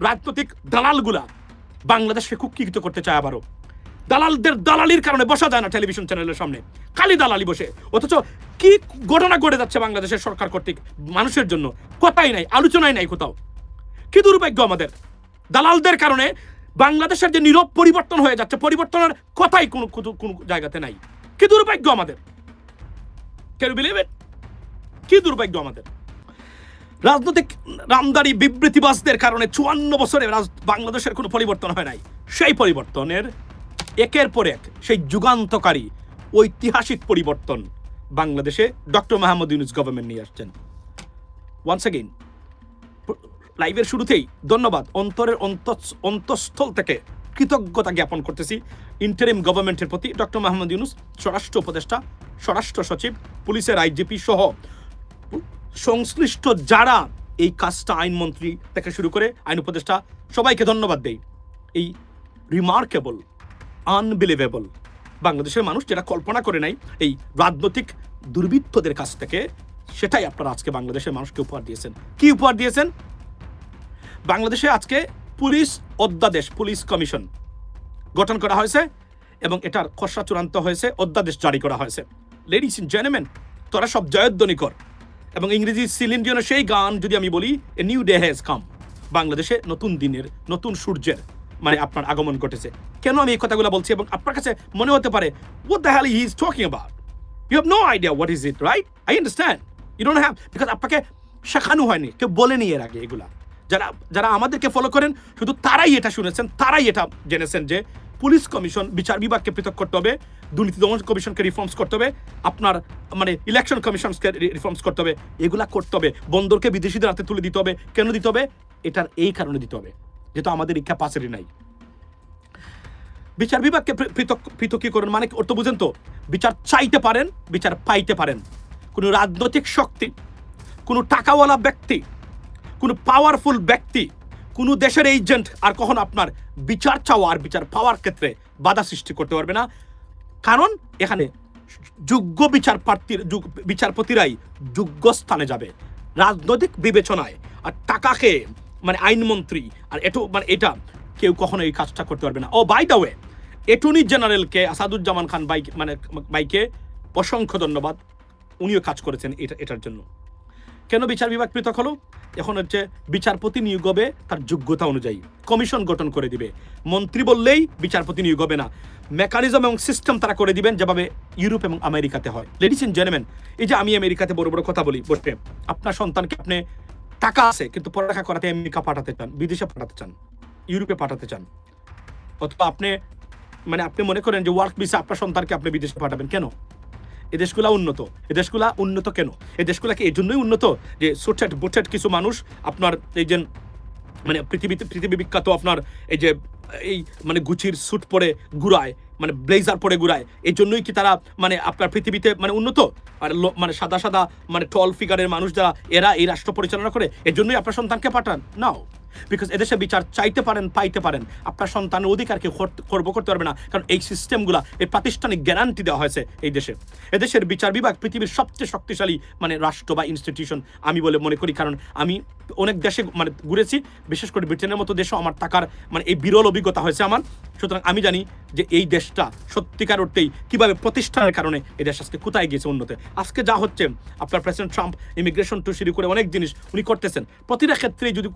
রাজনৈতিক দালালগুলা বাংলাদেশকে কুক্ষিগত করতে চায় আবারও। দালালদের দালালির কারণে বসা যায় না টেলিভিশন চ্যানেলের সামনে, খালি দালালি বসে। অথচ কি ঘটনা ঘটে যাচ্ছে বাংলাদেশের সরকার কর্তৃক মানুষের জন্য কথাই নাই, আলোচনাই নাই কোথাও। কি দুর্ভাগ্য আমাদের, দালালদের কারণে বাংলাদেশের যে নীরব পরিবর্তন হয়ে যাচ্ছে, পরিবর্তনের কথাই কোনো জায়গাতে নাই। কি দুর্ভাগ্য আমাদের, ক্যান ইউ বিলিভ ইট? কি দুর্ভাগ্য আমাদের। রাজনৈতিক রামদারি বিবৃতিবাসদের কারণে 54 বছরে বাংলাদেশের কোনো পরিবর্তন হয় নাই। সেই পরিবর্তনের একের পর এক সেই যুগান্তকারী ঐতিহাসিক পরিবর্তন বাংলাদেশে ডক্টর মোহাম্মদ ইউনূস গভর্নমেন্ট নিয়ে আসছেন। ওয়ান্স অ্যাগেইন লাইভের শুরুতেই ধন্যবাদ, অন্তরের অন্তঃস্থল থেকে কৃতজ্ঞতা জ্ঞাপন করতেছি ইন্টারিম গভর্নমেন্টের প্রতি। ডক্টর মোহাম্মদ ইউনূস, স্বরাষ্ট্র উপদেষ্টা, স্বরাষ্ট্র সচিব, পুলিশের আইজিপি সহ সংশ্লিষ্ট যারা এই কাজটা, আইনমন্ত্রী থেকে শুরু করে আইন উপদেষ্টা, সবাইকে ধন্যবাদ দেই। এই রিমার্কেবল, আনবিলিভেবল বাংলাদেশের মানুষ যেটা কল্পনা করে নাই এই রাজনৈতিক দুর্বৃত্তদের কাছ থেকে, সেটাই আপনারা আজকে বাংলাদেশের মানুষকে উপহার দিয়েছেন। কি উপহার দিয়েছেন? বাংলাদেশে আজকে পুলিশ অধ্যাদেশ, পুলিশ কমিশন গঠন করা হয়েছে এবং এটার খসড়া চূড়ান্ত হয়েছে, অধ্যাদেশ জারি করা হয়েছে। লেডিস এন্ড জেন্টলম্যান, তোরা সব জয়ধ্বনি কর। এবং ইংরেজি সিলিন ডিওনের সেই গান যদি আমি বলি, a new day has come, বাংলাদেশে নতুন দিনের, নতুন সূর্যের মানে আপনার আগমন ঘটেছে। কেন আমি এই কথাগুলো বলছি? এবং আপনার কাছে মনে হতে পারে what the hell he is talking about, you have no idea what is it, right? I understand you don't have, because আপনাকে শেখানো হয়নি, কেউ বলেনি এর আগে এগুলা। যারা আমাদেরকে ফলো করেন শুধু তারাই এটা শুনেছেন, তারাই এটা জেনেছেন যে পুলিশ কমিশন, বিচার বিভাগকে পৃথক করতে হবে, দুর্নীতি দমন কমিশনকে রিফর্মস করতে হবে, আপনার মানে ইলেকশন কমিশনকে রিফর্মস করতে হবে, এগুলা করতে হবে। বন্দরকে বিদেশিদের হাতে তুলে দিতে হবে। কেন দিতে হবে? এটার এই কারণে দিতে হবে যেহেতু আমাদের এই ক্যাপাসিটি নাই। বিচার বিভাগকে পৃথকীকরণ মানে অর্থ বুঝেন তো? বিচার চাইতে পারেন, বিচার পাইতে পারেন। কোনো রাজনৈতিক শক্তি, কোনো টাকাওয়ালা ব্যক্তি, কোনো পাওয়ারফুল ব্যক্তি, কোনো দেশের এজেন্ট আর কখনো আপনার বিচার চাওয়া আর বিচার পাওয়ার ক্ষেত্রে বাধা সৃষ্টি করতে পারবে না। কারণ এখানে যোগ্য বিচারপতিরাই যোগ্য স্থানে যাবে। রাজনৈতিক বিবেচনায় আর টাকাকে মানে আইনমন্ত্রী আর এটা কেউ কখনো এই কাজটা করতে পারবে না। ও বাই দ্য ওয়ে, অ্যাটর্নি জেনারেলকে আসাদুজ্জামান খান বাইকে অসংখ্য ধন্যবাদ, উনিও কাজ করেছেন এটার জন্য। কেন বিচার বিভাগ পৃথক হলো? এখন হচ্ছে বিচারপতি নিয়োগ হবে তার যোগ্যতা অনুযায়ী, কমিশন গঠন করে দিবে। মন্ত্রী বললেই বিচারপতি নিয়োগ হবে না, মেকানিজম এবং সিস্টেম তারা করে দিবেন যেভাবে ইউরোপ এবং আমেরিকাতে হয়। লেডিস এন্ড জেন্টলম্যান, এই যে আমি আমেরিকাতে বড় বড় কথা বলি বসে, আপনার সন্তানকে আপনি টাকা আছে কিন্তু পড়ালেখা করাতে আমেরিকা পাঠাতে চান, বিদেশে পাঠাতে চান, ইউরোপে পাঠাতে চান, অথবা আপনি মনে করেন যে ওয়ার্ক ভিসা আপনার সন্তানকে আপনি বিদেশে পাঠাবেন, কেন? এই দেশগুলা উন্নত। এই দেশগুলা উন্নত কেন? এই দেশগুলা কি এই জন্যই উন্নত যে সুটেড বুটেড কিছু মানুষ আপনার এই যে মানে পৃথিবী বিখ্যাত আপনার এই মানে গুচির স্যুট পরে ঘুরায়, মানে ব্লেজার পরে ঘুরায়, এই জন্যই কি তারা মানে আপনার পৃথিবীতে মানে উন্নত? আর মানে সাদা মানে টল ফিগারের মানুষ যারা, এরা এই রাষ্ট্র পরিচালনা করে, এর জন্যই আপনার সন্তানকে পাঠান? নাও, বিকজ এদেশে বিচার চাইতে পারেন, পাইতে পারেন, আপনার সন্তানের অধিকারকে করতে পারবে না। কারণ এই সিস্টেমগুলা, এই প্রাতিষ্ঠানিক গ্যারান্টি দেওয়া হয়েছে এই দেশে। এদেশের বিচার বিভাগ পৃথিবীর সবচেয়ে শক্তিশালী মানে রাষ্ট্র বা ইনস্টিটিউশন আমি বলে মনে করি। কারণ আমি অনেক দেশে মানে ঘুরেছি, বিশেষ করে ব্রিটেনের মতো দেশেও আমার টাকার মানে এই বিরল অভিজ্ঞতা হয়েছে আমার। সুতরাং আমি জানি যে এই দেশটা সত্যিকার অর্থেই কীভাবে প্রতিষ্ঠানের কারণে এই দেশ আজকে কোথায় গিয়েছে উন্নতে। আজকে যা হচ্ছে আপনার প্রেসিডেন্ট ট্রাম্প ইমিগ্রেশন টু শুরু করে অনেক জিনিস উনি করতেছেন, প্রতিটা ক্ষেত্রে যদি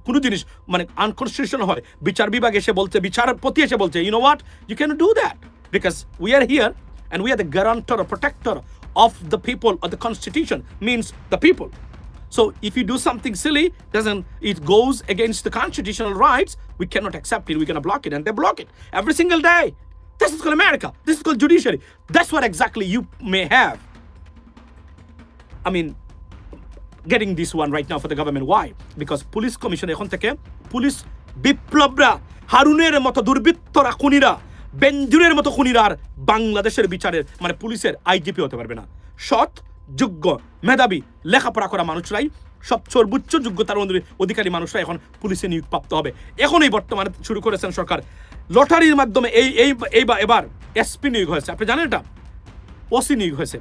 কোনো জিনিস মানে আনকনস্টিটিউশনাল হয়, বিচার বিভাগ এসে বলছে, বিচারপতি এসে বলছে, you know what, you can do that because we are here and we are the guarantor or protector of the people, or the constitution means the people. So if you do something silly, it goes against the constitutional rights, we cannot accept it, we're going to block it, and they block it every single day. This is called America, this is called judiciary. That's what exactly you may have, I mean, getting this one right now for the government. Why? Because police commission এখন থেকে police বিপ্লবরা, হারুনের মতো দুর্বৃত্তরা, খুনিরা, বেঞ্জুরের মতো খুনিরা আর বাংলাদেশের বিচারের মানে পুলিশের আইজিপি হতে পারবে না। সৎ, যোগ্য, মেধাবী, লেখাপড়া করা মানুষরাই, সব সর্বোচ্চ যোগ্যতার অধিকারী মানুষরা এখন পুলিশে নিয়োগপ্রাপ্ত হবে। এখন এই বর্তমানে শুরু করেছেন সরকার লটারির মাধ্যমে এবার এসপি নিয়োগ হয়েছে। আপনি জানেন এটা? ওসি নিয়োগ হয়েছে,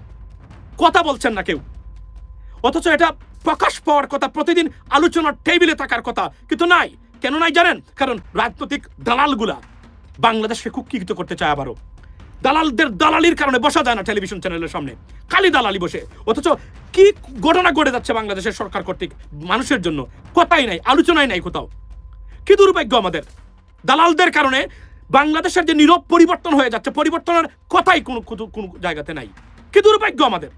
কথা বলছেন না কেউ, অথচ এটা প্রকাশ পাওয়ার কথা, প্রতিদিন আলোচনার টেবিলে থাকার কথা, কিন্তু নাই। কেন নাই জানেন? কারণ রাজনৈতিক দালালগুলা বাংলাদেশকে কুক্ষিগত করতে চায় আবারও। দালালদের দালালির কারণে বসা যায় না টেলিভিশন চ্যানেলের সামনে, খালি দালালি বসে। অথচ কি ঘটনা ঘটে যাচ্ছে বাংলাদেশের সরকার কর্তৃক মানুষের জন্য কথাই নাই, আলোচনাই নাই কোথাও। কি দুর্ভাগ্য আমাদের! দালালদের কারণে বাংলাদেশের যে নীরব পরিবর্তন হয়ে যাচ্ছে, পরিবর্তনের কথাই কোনো জায়গাতে নাই। কি দুর্ভাগ্য আমাদের!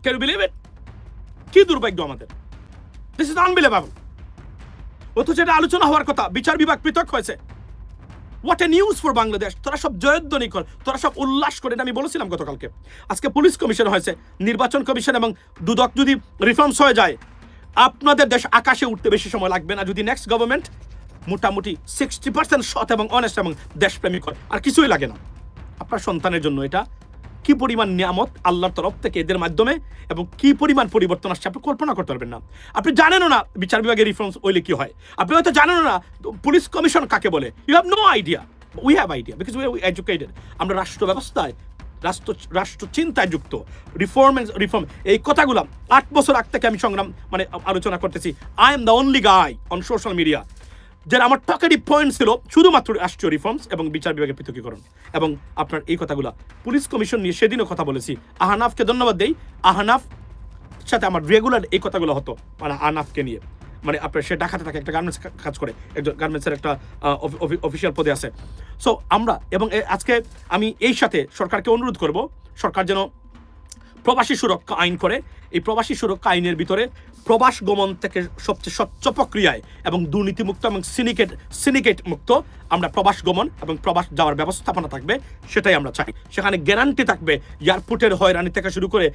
Can you believe it? কি দুর্ভাগ্য আমাদের! This is unbelievable. অথচ এটা আলোচনা হওয়ার কথা, বিচার বিভাগ পৃথক হয়েছে। What a news for Bangladesh! তোরা সব জয়ধ্বনি কর, তোরা সব উল্লাস করে, আমি বলেছিলাম গতকালকে। আজকে পুলিশ কমিশন হয়েছে, নির্বাচন কমিশন এবং দুদক যদি রিফর্মস হয়ে যায়, আপনাদের দেশ আকাশে উঠতে বেশি সময় লাগবে না। যদি নেক্সট গভর্নমেন্ট মোটামুটি 60% সৎ এবং অনেস্ট এবং দেশপ্রেমিক হয়, আর কিছুই লাগে না। আপনার সন্তানের জন্য এটা কি পরিমাণ নিয়ামত আল্লাহর তরফ থেকে এদের মাধ্যমে, এবং কি পরিমাণ পরিবর্তন আসছে আপনি কল্পনা করতে পারবেন না। আপনি জানেনও না বিচার বিভাগের রিফর্মস হইলে কি হয়, আপনি হয়তো জানেনও না পুলিশ কমিশন কাকে বলে। You have no idea. We have idea because we are educated. আমরা রাষ্ট্র ব্যবস্থায়, রাষ্ট্র চিন্তায় যুক্ত, রিফর্ম এই কথাগুলো 8 বছর আগ থেকে আমি সংগ্রাম আলোচনা করতেছি। I am the only guy on social media যারা আমার টকেটিভ পয়েন্ট ছিল শুধুমাত্র রাষ্ট্রীয় রিফর্মস এবং বিচার বিভাগের পৃথকীকরণ এবং আপনার এই কথাগুলো। পুলিশ কমিশন নিয়ে সেদিনও কথা বলেছি। আহনাফকে ধন্যবাদ দেই, আহনাফ সাথে আমার রেগুলার এই কথাগুলো হতো, আহনাফকে নিয়ে। আপনার সে ঢাকাতে থাকে, একটা গার্মেন্টস কাজ করে, একজন গার্মেন্টসের একটা অফিসিয়াল পদে আছে। সো আমরা এবং আজকে আমি এই সাথে সরকারকে অনুরোধ করব, সরকার যেন প্রবাসী সুরক্ষা আইন করে। এই প্রবাসী সুরক্ষা আইনের ভিতরে প্রবাস গমন থেকে সবচেয়ে স্বচ্ছ প্রক্রিয়ায় এবং দুর্নীতিমুক্ত এবং সিনিকেট মুক্ত আমরা প্রবাস গমন এবং প্রবাস যাওয়ার ব্যবস্থাপনা থাকবে, সেটাই আমরা চাই। সেখানে গ্যারান্টি থাকবে এয়ারপোর্টের হয়রানি থেকে শুরু করে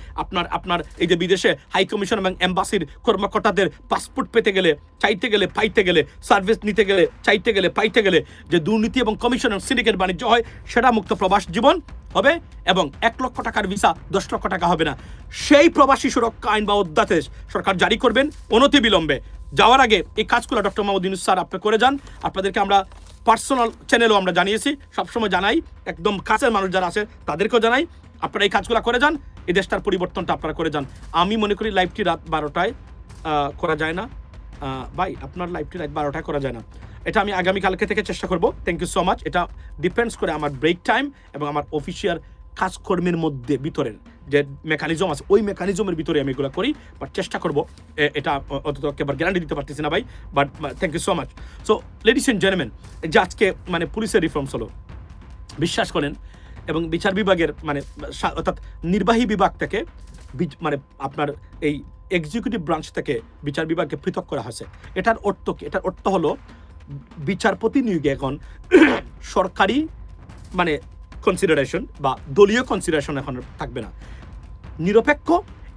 আপনার এই যে বিদেশে হাই কমিশন এবং এম্বাসির কর্মকর্তাদের পাসপোর্ট পেতে গেলে, চাইতে গেলে, পাইতে গেলে, সার্ভিস নিতে গেলে, চাইতে গেলে, পাইতে গেলে যে দুর্নীতি এবং কমিশন এবং সিন্ডিকেট বাণিজ্য হয়, সেটা মুক্ত প্রবাস জীবন হবে। এবং 1 লক্ষ টাকার ভিসা 10 লক্ষ টাকা হবে না। সেই প্রবাসী সুরক্ষা আইন বা অধ্যাদেশ সরকার জারি করবেন অনতি বিলম্বে। যাওয়ার আগে এই কাজগুলো ডক্টর মোহাম্মদ ইউনূস স্যার আপনি করে যান। আপনাদেরকে আমরা পার্সোনাল চ্যানেলও আমরা জানিয়েছি, সবসময় জানাই, একদম কাছের মানুষ যারা আছে তাদেরকেও জানাই, আপনারা এই কাজগুলো করে যান, এই দেশটার পরিবর্তনটা আপনারা করে যান। আমি মনে করি লাইভটি রাত 12টায় করা যায় না ভাই, আপনার লাইভটি রাত 12টায় করা যায় না। এটা আমি আগামীকালকে থেকে চেষ্টা করব। Thank you so much. এটা ডিপেন্ডস করে আমার ব্রেক টাইম এবং আমার অফিসিয়াল কাজকর্মের মধ্যে ভিতরের যে মেকানিজম আছে, ওই মেকানিজমের ভিতরে আমি এগুলো করি, বাট চেষ্টা করব। এটা অন্তত একেবারে গ্যারান্টি দিতে পারতেছি না ভাই, but thank you so much. So ladies and gentleman, যে আজকে পুলিশের রিফর্মস হলো, বিশ্বাস করেন, এবং বিচার বিভাগের অর্থাৎ নির্বাহী বিভাগ থেকে আপনার এই এক্সিকিউটিভ ব্রাঞ্চ থেকে বিচার বিভাগকে পৃথক করা হয়েছে। এটার অর্থ কি? এটার অর্থ হলো বিচারপতি নিয়োগে এখন সরকারি কনসিডারেশন বা দলীয় কনসিডারেশন এখন থাকবে না। নিরপেক্ষ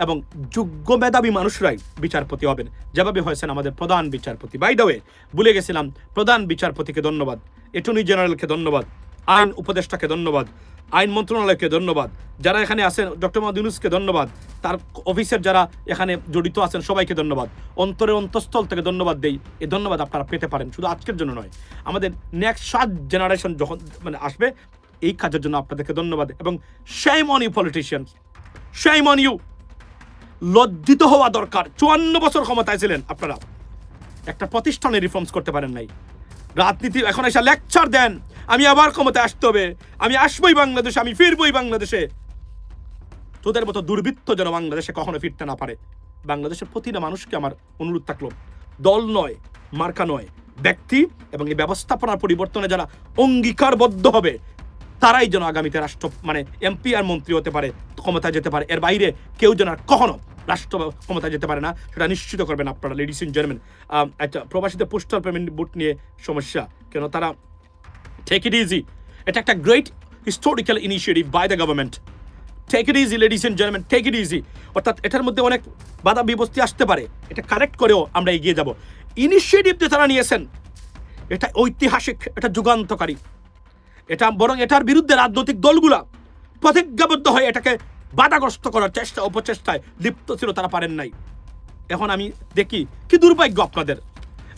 এবং যোগ্য মেধাবী মানুষরাই বিচারপতি হবেন, যেভাবে হয়েছেন আমাদের প্রধান বিচারপতি। বাই দ্য ওয়ে, ভুলে গেছিলাম, প্রধান বিচারপতিকে ধন্যবাদ, অ্যাটর্নি জেনারেলকে ধন্যবাদ, আইন উপদেষ্টাকে ধন্যবাদ, আইন মন্ত্রণালয়কে ধন্যবাদ, যারা এখানে আছেন ডক্টর মোহাম্মদ ইউনূসকে ধন্যবাদ, তার অফিসের যারা এখানে জড়িত আছেন সবাইকে ধন্যবাদ, অন্তরের অন্তঃস্থল থেকে ধন্যবাদ দেই। এই ধন্যবাদ আপনারা পেতে পারেন, শুধু আজকের জন্য নয়, আমাদের নেক্সট 7 জেনারেশন যখন আসবে, এই কাজের জন্য আপনাদেরকে ধন্যবাদ। এবং shame on you politicians, shame on you। লজ্জিত হওয়া দরকার। 54 বছর ক্ষমতায় ছিলেন আপনারা, একটা প্রতিষ্ঠানে রিফর্মস করতে পারেন নাই। রাজনীতি এখন এসে লেকচার দেন, আমি আবার ক্ষমতায় আসতে হবে, আমি আসবই বাংলাদেশে, আমি ফিরবই বাংলাদেশে। তোদের মতো দুর্বৃত্ত যেন বাংলাদেশে কখনো ফিরতে না পারে। বাংলাদেশের প্রতিটা মানুষকে আমার অনুরোধ থাকলো, দল নয়, মার্কা নয়, ব্যক্তি এবং এই ব্যবস্থাপনার পরিবর্তনে যারা অঙ্গীকারবদ্ধ হবে, তারাই যেন আগামীতে রাষ্ট্র এমপি আর মন্ত্রী হতে পারে, ক্ষমতায় যেতে পারে। এর বাইরে কেউ যেন আর কখনো রাষ্ট্র ক্ষমতায় যেতে পারে না, সেটা নিশ্চিত করবেন আপনারা। লেডিস এন্ড জেন্টলম্যান, আচ্ছা, প্রবাসীদের পোস্টাল পেমেন্ট বুট নিয়ে সমস্যা কেন? তারা টেক ইট ইজি, এটা একটা great historical initiative by the government. Take it easy ladies and gentleman, take it easy. অর্থাৎ এটার মধ্যে অনেক বাধা বিপত্তি আসতে পারে, এটা কারেক্ট করেও আমরা এগিয়ে যাব। ইনিশিয়েটিভ যে তারা নিয়েছেন, এটা ঐতিহাসিক, এটা যুগান্তকারী। এটা বরং এটার বিরুদ্ধে রাজনৈতিক দলগুলা প্রতিজ্ঞাবদ্ধ হয়ে এটাকে বাধাগ্রস্ত করার অপচেষ্টায় লিপ্ত ছিল, তারা পারেন নাই। এখন আমি দেখি কি দুর্ভাগ্য আপনাদের।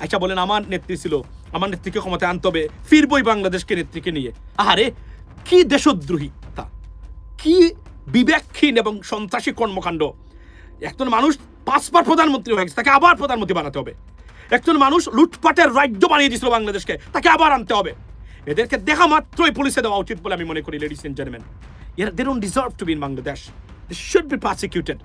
আচ্ছা বলেন, আমার নেত্রী ছিল, আমার নেত্রীকে ক্ষমতায় আনতে হবে, ফিরবই বাংলাদেশকে নেত্রীকে নিয়ে। আহারে, কি দেশদ্রোহী তা, কি বিবেকহীন এবং সন্ত্রাসী কর্মকাণ্ড। একজন মানুষ 5 বার প্রধানমন্ত্রী হয়ে গেছে, তাকে আবার প্রধানমন্ত্রী বানাতে হবে। একজন মানুষ লুটপাটের রাজ্য বানিয়ে দিয়েছিল বাংলাদেশকে, তাকে আবার আনতে হবে। এদেরকে দেখা মাত্রই পুলিশে দেওয়া উচিত বলে আমি মনে করি, লেডিস এন্ড জেন্টলম্যান। এরা they don't deserve to be in Bangladesh, they should be prosecuted.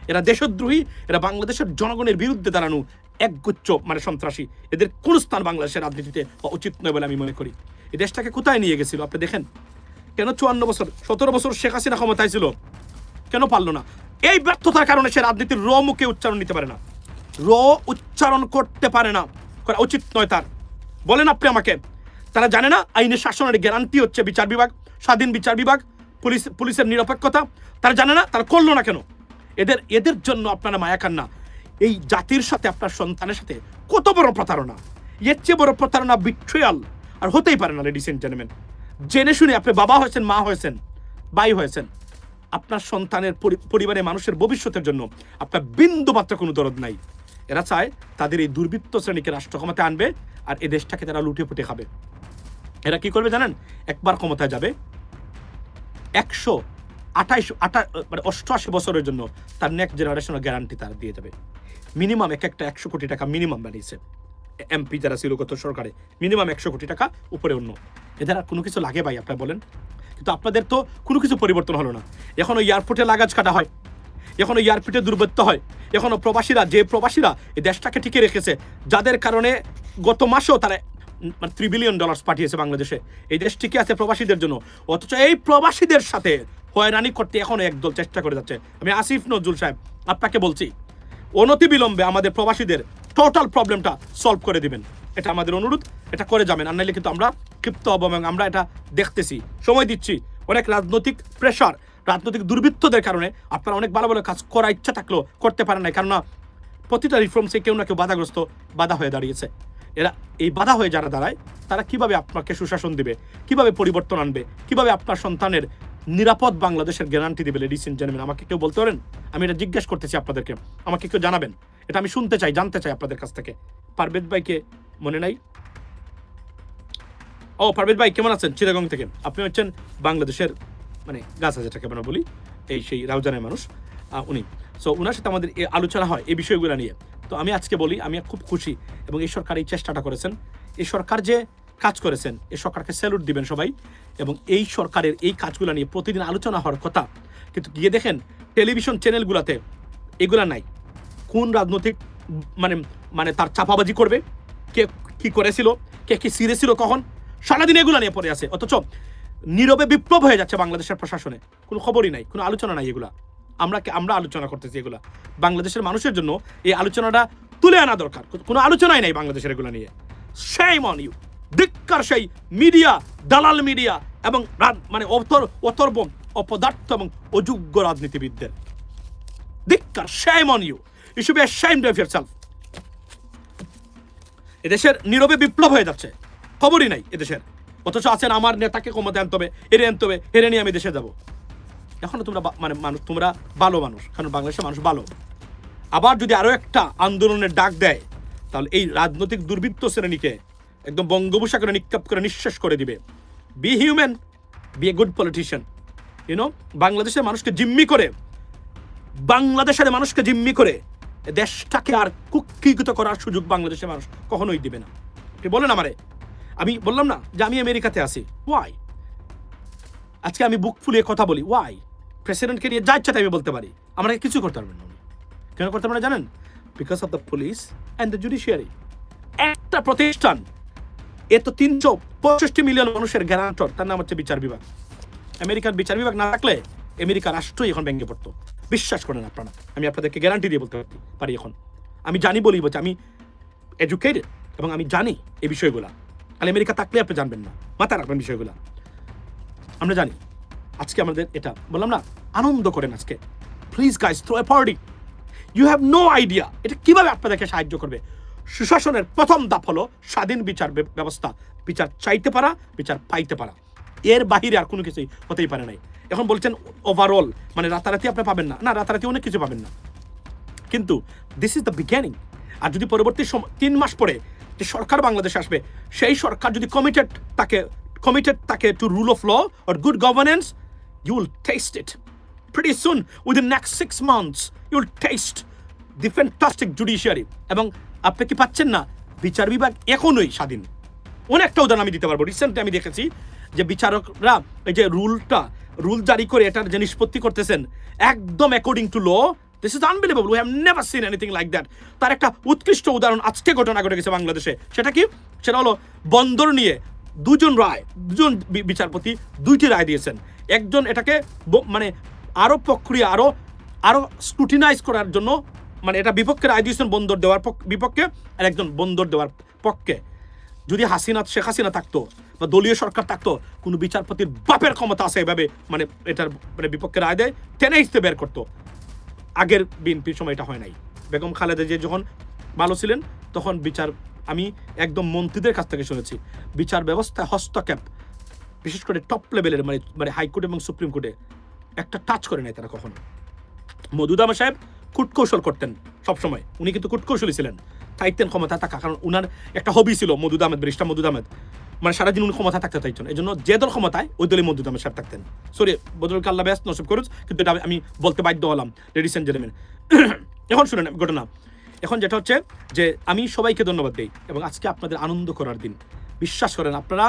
এরা দেশদ্রোহী, এরা বাংলাদেশের জনগণের বিরুদ্ধে দাঁড়ানো একগুচ্ছ মানে সন্ত্রাসী। এদের কোন স্থান বাংলাদেশের রাজনীতিতে উচিত নয় বলে আমি মনে করি। এই দেশটাকে কোথায় নিয়ে গেছিল আপনি দেখেন। কেন 54 বছর 17 বছর শেখ হাসিনা ক্ষমতায় ছিল, কেন পারলো না? এই ব্যর্থতার কারণে সে রাজনীতির মুখে উচ্চারণ নিতে পারে না, উচ্চারণ করতে পারে না, করা উচিত নয় তার। বলেন আপনি আমাকে। তারা জানে না আইনের শাসনের গ্যারান্টি হচ্ছে বিচার বিভাগ, স্বাধীন বিচার বিভাগ, পুলিশের নিরপেক্ষতা। তারা জানে না, তারা করলো না কেন? এদের জন্য আপনারা মায়া খান না। এই জাতির সাথে আপনার সন্তানের সাথে কত বড় প্রতারণা! এর চেয়ে বড় প্রতারণা, বিট্রিয়াল আর হতেই পারে না। লেডিস এন্ড জেন্টলম্যান, জেনে শুনে আপনি বাবা হয়েছেন, মা হয়েছেন, ভাই হয়েছেন, আপনার সন্তানের পরিবারের মানুষের ভবিষ্যতের জন্য আপনার বিন্দু মাত্র কোনো দরদ নাই। এরা চায় তাদের এই দুর্বৃত্ত শ্রেণীকে রাষ্ট্র ক্ষমতায় আনবে, আর এই দেশটাকে তারা লুটে পুটে খাবে। এরা কি করবে জানেন? একবার ক্ষমতায় যাবে, 188 বছরের জন্য তার নেক্সট জেনারেশনের গ্যারান্টি তারা দিয়ে যাবে। মিনিমাম একটা 100 কোটি টাকা মিনিমাম বানিয়েছে এমপি যারা ছিল গত সরকারে, মিনিমাম 100 কোটি টাকা উপরে অন্য। এদের আর কোনো কিছু লাগে ভাই আপনারা বলেন? কিন্তু আপনাদের তো কোনো কিছু পরিবর্তন হলো না। এখনো এয়ারপোর্টে লাগাজ কাটা হয়, এখনো এয়ারপোর্টে দুর্বৃত্ত হয়, এখনো প্রবাসীরা এই দেশটাকে টিকে রেখেছে, যাদের কারণে গত মাসেও তারা $3 বিলিয়ন পাঠিয়েছে বাংলাদেশে। এই দেশ টিকে আছে প্রবাসীদের জন্য, অথচ এই প্রবাসীদের সাথে হয়রানি করতে এখনো একদল চেষ্টা করে যাচ্ছে। আমি আসিফ নজরুল সাহেব আপনাকে বলছি, অনতি বিলম্বে আমাদের প্রবাসীদের টোটাল প্রবলেমটা সলভ করে দিবেন, এটা আমাদের অনুরোধ। এটা করে যাবেন, আর নাইলে কিন্তু আমরা ক্ষিপ্ত হব। এবং আমরা এটা দেখতেছি, সময় দিচ্ছি, অনেক রাজনৈতিক প্রেশার, রাজনৈতিক দুর্বৃত্তদের কারণে আপনারা অনেক ভালো ভালো কাজ করার ইচ্ছা থাকলেও করতে পারেন না, কেননা প্রতিটা রিফর্মসে কেউ না কেউ বাধা হয়ে দাঁড়িয়েছে। এরা এই বাধা হয়ে যারা দাঁড়ায়, তারা কিভাবে আপনাকে সুশাসন দিবে, কিভাবে পরিবর্তন আনবে, কিভাবে আপনার সন্তানের নিরাপদ বাংলাদেশের গ্যারান্টি দিবে? লেডিস এন্ড জেন্টলম্যান, আমাকে কেউ বলতে পারেন? আমি এটা জিজ্ঞেস করতেছি আপনাদেরকে, আমাকে কেউ জানাবেন, এটা আমি শুনতে চাই, জানতে চাই আপনাদের কাছ থেকে। পারভেজ ভাইকে মনে নাই? ও পারভেজ ভাই কেমন আছেন? চিটাগং থেকে। আপনি হচ্ছেন বাংলাদেশের মানে গাছ যেটাকে আমরা বলি, সেই রাউজানের মানুষ উনি। সো ওনার সাথে আমাদের আলোচনা হয় এই বিষয়গুলো নিয়ে। তো আমি আজকে বলি, আমি খুব খুশি, এবং এই সরকার এই চেষ্টাটা করেছেন, এই সরকার যে কাজ করেছেন, এই সরকারকে স্যালুট দিবেন সবাই। এবং এই সরকারের এই কাজগুলো নিয়ে প্রতিদিন আলোচনা হওয়ার কথা, কিন্তু গিয়ে দেখেন টেলিভিশন চ্যানেলগুলোতে এগুলা নাই। কোন রাজনৈতিক মানে তার চাপাবাজি করবে, কে কি করেছিল, কে কি সিরিয়াস ছিল কখন, সারাদিন এগুলো নিয়ে পড়ে আছে। অথচ নীরবে বিপ্লব হয়ে যাচ্ছে বাংলাদেশের প্রশাসনে, কোনো খবরই নাই, কোনো আলোচনা নাই। এগুলা আমরা আলোচনা করতেছি, এগুলা বাংলাদেশের মানুষের জন্য এই আলোচনাটা তুলে আনা দরকার। কোনো আলোচনাই নাই বাংলাদেশের এগুলো নিয়ে। shame on you, ধিক্কার সেই মিডিয়া, দালাল মিডিয়া এবং মানে অথর্ব, অপদার্থ এবং অযোগ্য রাজনীতিবিদদের। ধিক্কার, shame on you, you should be ashamed of yourself। এদেশের নীরবে বিপ্লব হয়ে যাচ্ছে, খবরই নাই এদেশের। অথচ আছেন আমার নেতাকে ক্ষমতা আনতে হবে, আনতে হবে, নিয়ে আমি দেশে যাব। এখনো তোমরা তোমরা ভালো মানুষ, কারণ বাংলাদেশের মানুষ ভালো। আবার যদি আরো একটা আন্দোলনের ডাক দেয়, তাহলে এই রাজনৈতিক দুর্বৃত্ত শ্রেণীকে একদম বঙ্গোপসাগরে নিক্ষেপ করে নিঃশেষ করে দিবে। Be human, be a good politician. বাংলাদেশের মানুষকে জিম্মি করে দেশটাকে আর কুক্ষিগত করার সুযোগ বাংলাদেশের মানুষ কখনোই দিবে না। আপনি বলেন আমারে, আমি বললাম না যে আমি আমেরিকাতে আছি, ওয়াই? আজকে আমি বুক ফুলিয়ে কথা বলি, ওয়াই? প্রেসিডেন্টকে নিয়ে যা ইচ্ছা তাই আমি বলতে পারি, আমরা কিছু করতে পারবেন না। কেন করতে পারবেন না জানেন? Because of the police and the judiciary. একটা প্রতিষ্ঠান, এ তো 365 মিলিয়ন মানুষের গ্যারান্টর, তার নাম হচ্ছে বিচার বিভাগ। আমেরিকার বিচার বিভাগ না থাকলে আমেরিকা রাষ্ট্রই এখন ভেঙে পড়তো। বিশ্বাস করেন আপনারা, আমি আপনাদেরকে গ্যারান্টি দিয়ে বলতে পারি। এখন আমি জানি বলেই বলছি, আমি এডুকেটেড এবং আমি জানি এই বিষয়গুলা। আর আমেরিকা থাকলে আপনি জানবেন না, মাথায় রাখবেন বিষয়গুলা। আমরা জানি। আজকে আমাদের এটা বললাম না, আনন্দ করেন আজকে। Please guys, throw a party. You have no idea এটা কিভাবে আপনাদেরকে সাহায্য করবে। সুশাসনের প্রথম ধাপ হলো স্বাধীন বিচার ব্যবস্থা, বিচার চাইতে পারা, বিচার পাইতে পারা। এর বাহিরে আর কোনো কিছুই হতেই পারে নাই। এখন বলছেন ওভারঅল মানে রাতারাতি আপনি পাবেন না, রাতারাতি অনেক কিছু পাবেন না, কিন্তু দিস ইজ দ্য বিগিনিং। আর যদি পরবর্তী 3 মাস পরে যে সরকার বাংলাদেশে আসবে, সেই সরকার যদি কমিটেড থাকে to rule of law or good governance, you will taste it pretty soon. Within next 6 months you will taste the fantastic judiciary এবং আপনি কি পাচ্ছেন না? বিচার বিভাগ এখনোই স্বাধীন। অনেকটা উদাহরণ আমি দিতে পারবো। রিসেন্টলি আমি দেখেছি যে বিচারকরা এই যে রুল জারি করে এটার যে নিষ্পত্তি করতেছেন একদম according to law. This is unbelievable, we have never seen anything like that. তার একটা উৎকৃষ্ট উদাহরণ আজকে ঘটনা ঘটে গেছে বাংলাদেশে। সেটা কি? সেটা হলো বন্দর নিয়ে দুজন বিচারপতি দুইটি রায় দিয়েছেন। একজন এটাকে মানে আরো প্রক্রিয়া আরো স্ক্রুটিনাইজ করার জন্য মানে এটা বিপক্ষে রায় দিয়েছেন বন্দর দেওয়ার বিপক্ষে, আর একজন বন্দর দেওয়ার পক্ষে। যদি শেখ হাসিনা থাকতো বা দলীয় সরকার থাকতো, কোনো বিচারপতির বাপের ক্ষমতা আছে এভাবে মানে এটার মানে বিপক্ষে রায় দেয় টেনে হিসতে বের করতো। আগের বিএনপির সময় এটা হয় নাই। বেগম খালেদা জিয়া যখন ভালো ছিলেন তখন আমি একদম মন্ত্রীদের কাছ থেকে শুনেছি বিচার ব্যবস্থায় হস্তক্ষেপ, বিশেষ করে টপ লেভেলের মানে হাইকোর্ট এবং সুপ্রিম কোর্টে একটা টাচ করে নাই তারা কখনো। মওদুদ আহমেদ সাহেব কূটকৌশল করতেন সবসময়, উনি কিন্তু কূটকৌশলী ছিলেন, চাইতেন ক্ষমতা থাকা, কারণ উনার একটা হবি ছিল ব্যারিস্টার মওদুদ আহমেদ, মানে সারাদিন উনি ক্ষমতা থাকতে চাইছেন। এই জন্য যে দল ক্ষমতায় ওই দলে মওদুদ আহমেদ সাহেব থাকতেন। সরি, বদরুল আল্লাহ ব্যস্ত নসিব করুন, কিন্তু এটা আমি বলতে বাধ্য হলাম লেডিস এন্ড জেন্টলম্যান। এখন শুনেন ঘটনা। এখন যেটা হচ্ছে যে আমি সবাইকে ধন্যবাদ দিই এবং আজকে আপনাদের আনন্দ করার দিন। বিশ্বাস করেন আপনারা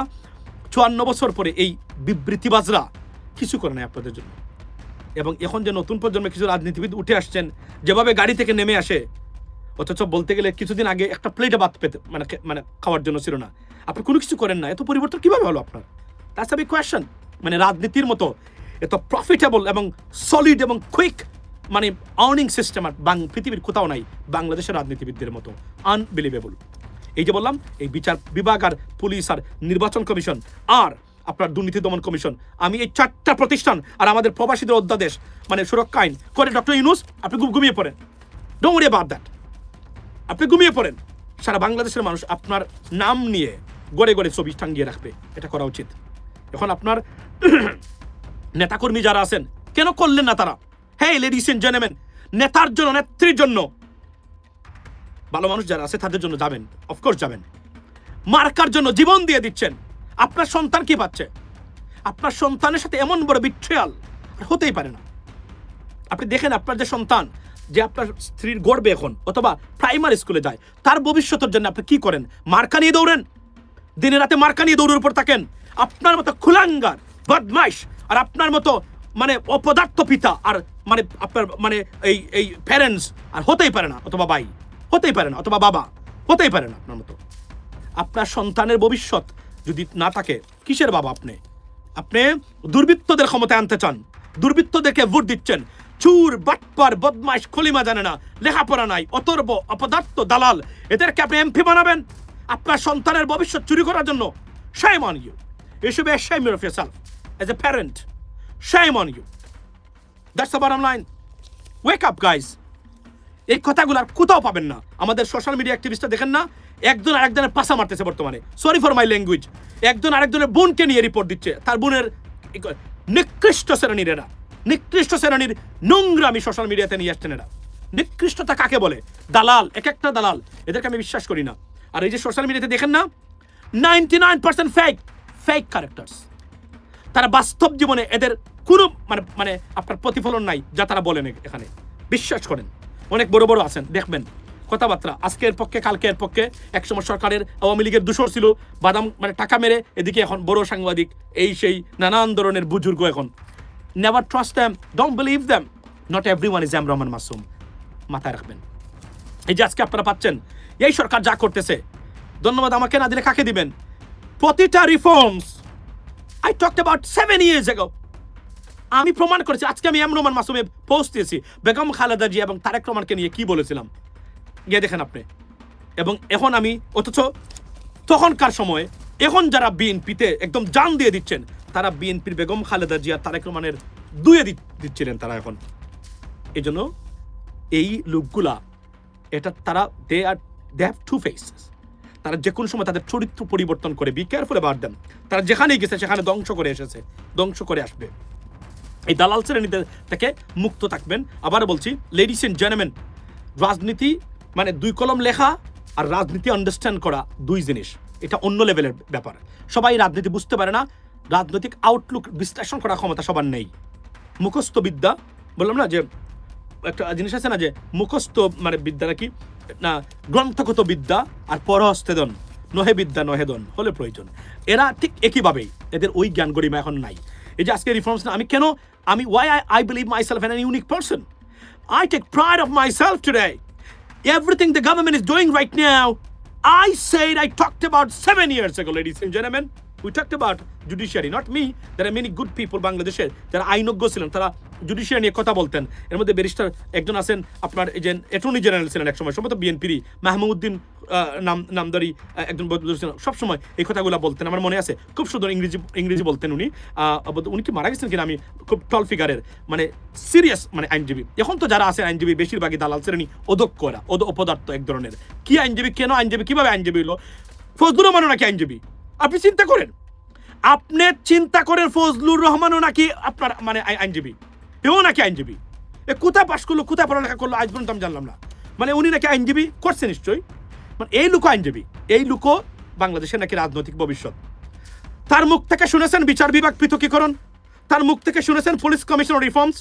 54 বছর পরে এই বিবৃতিবাজরা কিছু করে নাই আপনাদের জন্য। এবং এখন যে নতুন প্রজন্মে কিছু রাজনীতিবিদ উঠে আসছেন, যেভাবে গাড়ি থেকে নেমে আসে, অথচ বলতে গেলে কিছুদিন আগে একটা প্লেটে ভাত পেতে মানে খাওয়ার জন্য ছিল না। আপনি কোনো কিছু করেন না, এত পরিবর্তন কিভাবে হলো আপনার? That's a big question. মানে রাজনীতির মতো এত প্রফিটেবল এবং সলিড এবং কুইক মানে আর্নিং সিস্টেম আর পৃথিবীর কোথাও নাই বাংলাদেশের রাজনীতিবিদদের মতো। আনবিলিভেবল। এই যে বললাম, এই বিচার বিভাগ আর পুলিশ আর নির্বাচন কমিশন আর আপনার দুর্নীতি দমন কমিশন, আমি এই 4টা প্রতিষ্ঠান আর আমাদের প্রবাসীদের অধ্যাদেশ মানে সুরক্ষা আইন করে ডক্টর ইউনূস আপনি ঘুমিয়ে পড়েন। Don't worry about that. আপনি ঘুমিয়ে পড়েন, সারা বাংলাদেশের মানুষ আপনার নাম নিয়ে গড়ে গড়ে ছবি টাঙ্গিয়ে রাখবে। এটা করা উচিত। এখন আপনার নেতাকর্মী যারা আছেন কেন করলেন না তারা? হ্যাঁ লেডিস এন্ড জেন্টলম্যান, নেতার জন্য নেত্রীর জন্য ভালো মানুষ যারা আছে তাদের জন্য যাবেন, অফকোর্স যাবেন। মার্কার জন্য জীবন দিয়ে দিচ্ছেন, আপনার সন্তান কি পাচ্ছে? আপনার সন্তানের সাথে এমন বড় বিট্রিয়াল হতেই পারে না। আপনি দেখেন আপনার যে সন্তান যে আপনার স্ত্রীর গর্বে এখন অথবা প্রাইমারি স্কুলে যায়, তার ভবিষ্যতের জন্য আপনি কি করেন? মার্কা নিয়ে দৌড়েন, দিনে রাতে মার্কা নিয়ে দৌড়ের উপর থাকেন। আপনার মতো খুলাঙ্গার বদমাইশ আর আপনার মতো মানে অপদার্থ পিতা আর মানে আপনার মানে এই প্যারেন্টস আর হতেই পারে না, অথবা ভাই হতেই পারে না, অথবা বাবা হতেই পারে না আপনার মতো। আপনার সন্তানের ভবিষ্যৎ যদি না থাকে, কিসের বাবা আপনি? আপনি দুর্বৃত্তদের ক্ষমতায় আনতে চান, দুর্বৃত্তদেরকে ভোট দিচ্ছেন। চুর, বাটপার, বদমাইশ, খলিমা জানে না, লেখাপড়া নাই, অতর্ব, অপদার্থ, দালাল, এদেরকে আপনি এমপি বানাবেন আপনার সন্তানের ভবিষ্যৎ চুরি করার জন্য? Shame on you. You should be ashamed of yourself as a parent. Shame on you. That's the bottom line. Wake up, guys. এই কথাগুলো আর কোথাও পাবেন না। আমাদের সোশ্যাল মিডিয়া অ্যাক্টিভিস্টরা দেখেন না, একজন আরেকজনের পাশা মারতেছে বর্তমানে। Sorry for my language. একজন আরেকজনের বোনকে নিয়ে রিপোর্ট দিচ্ছে, তার বোনের নিকৃষ্ট শ্রেণীর এরা, নিকৃষ্ট শ্রেণীর নোংরামি সোশ্যাল মিডিয়াতে নিয়ে আসছেন এরা। নিকৃষ্টতা কাকে বলে? দালাল, এক একটা দালাল, এদেরকে আমি বিশ্বাস করি না। আর এই যে সোশ্যাল মিডিয়াতে দেখেন না, 99% ফেক ক্যারেক্টার্স। তারা বাস্তব জীবনে এদের কোনো মানে আপনার প্রতিফলন নাই যা তারা বলেন এখানে। বিশ্বাস করেন, অনেক বড় বড় আছেন, দেখবেন কথাবার্তা আজকের পক্ষে কালকের পক্ষে। একসময় সরকারের আওয়ামী লীগের দূষর ছিল, বাদাম মানে টাকা মেরে, এদিকে এখন বড় সাংবাদিক, এই সেই নানান ধরনের বুজুর্গ। এখন never trust them, don't believe them. Not everyone is Rahman Masum, মাথায় রাখবেন। এই যে আজকে আপনারা পাচ্ছেন এই সরকার যা করতেছে, ধন্যবাদ আমাকে না দিলে কাকে দিবেন? প্রতিটা reforms I talked about 7 years ago। আমি প্রমাণ করেছি। আজকে আমি রহমান মাসুমে পোস্ট দিয়েছি বেগম খালেদা জিয়া এবং তারেক রহমানকে নিয়ে কি বলেছিলাম, গিয়ে দেখেন আপনি। এবং এখন আমি অথচ তখনকার সময় এখন যারা বিএনপিতে একদম জান দিয়ে দিচ্ছেন, তারা বিএনপির বেগম খালেদা জিয়া তারেক রহমানের দুয়ে দিচ্ছিলেন তারা এখন। এই জন্য এই লোকগুলা এটা তারা দে হ্যাভ টু ফেসেস। তারা যে কোনো সময় তাদের চরিত্র পরিবর্তন করে, বি কেয়ারফুল অ্যাবাউট দেম। তারা যেখানেই গেছে সেখানে ধ্বংস করে এসেছে, ধ্বংস করে আসবে। এই দালাল শ্রেণীদের থেকে মুক্ত থাকবেন। আবার বলছি, লেডিস এন্ড জেন্টলম্যান, রাজনীতি মানে 2 কলম লেখা আর রাজনীতি আন্ডারস্ট্যান্ড করা 2 জিনিস। এটা অন্য লেভেলের ব্যাপার। সবাই রাজনীতি বুঝতে পারে না, রাজনৈতিক আউটলুক বিশ্লেষণ করার ক্ষমতা সবার নেই। মুখস্থ বিদ্যা বললাম না, যে একটা জিনিস আছে না যে মুখস্থ মানে বিদ্যা নাকি না গ্রন্থগত বিদ্যা আর পরহস্তেদন নহে বিদ্যা নহে দন হলে প্রয়োজন। এরা ঠিক একইভাবেই, এদের ওই জ্ঞান গরিমা এখন নাই। এই যে আজকে রিফর্মস না, আমি why I believe myself an unique person. I take pride of myself today. Everything the government is doing right now, I talked about 7 years ago, ladies and gentlemen. We talked about judiciary, not me. There are many good people Bangladesher যারা আইনজ্ঞ ছিলেন, তারা judiciary নিয়ে কথা বলতেন। এর মধ্যে barrister একজন আছেন, আপনার এই যে অ্যাটর্নি জেনারেল ছিলেন এক সময়, সম্ভবত বিএনপির মাহমুদউদ্দিন নামদারি একজন সবসময় এই কথাগুলো বলতেন, আমার মনে আছে। খুব সুন্দর ইংরেজি বলতেন উনি। উনি কি মারা গেছেন কিনা, আমি খুব টল ফিগারের, মানে সিরিয়াস মানে আইনজীবী। এখন তো যারা আছে আইনজীবী বেশিরভাগই দালাল শ্রেণী, অদক্ষরা, অপদার্থ এক ধরনের। কি আইনজীবী, কেন আইনজীবী, কিভাবে আইনজীবী হলো? ফজলুর রহমানও নাকি আইনজীবী। আপনি চিন্তা করেন, ফজলুর রহমানও নাকি আপনার মানে আইনজীবী, এও নাকি আইনজীবী। এ কোথায় পাশ করলো, কোথায় পড়ালেখা করলো, আজ পর্যন্ত আমি জানলাম না। মানে উনি নাকি আইনজীবী করছে নিশ্চয়ই। মানে এই লোক আইনজীবী, এই লোক বাংলাদেশের নাকি রাজনৈতিক ভবিষ্যৎ। তার মুখ থেকে শুনেছেন বিচার বিভাগ পৃথকীকরণ, তার মুখ থেকে শুনেছেন পুলিশ কমিশনার রিফর্মস,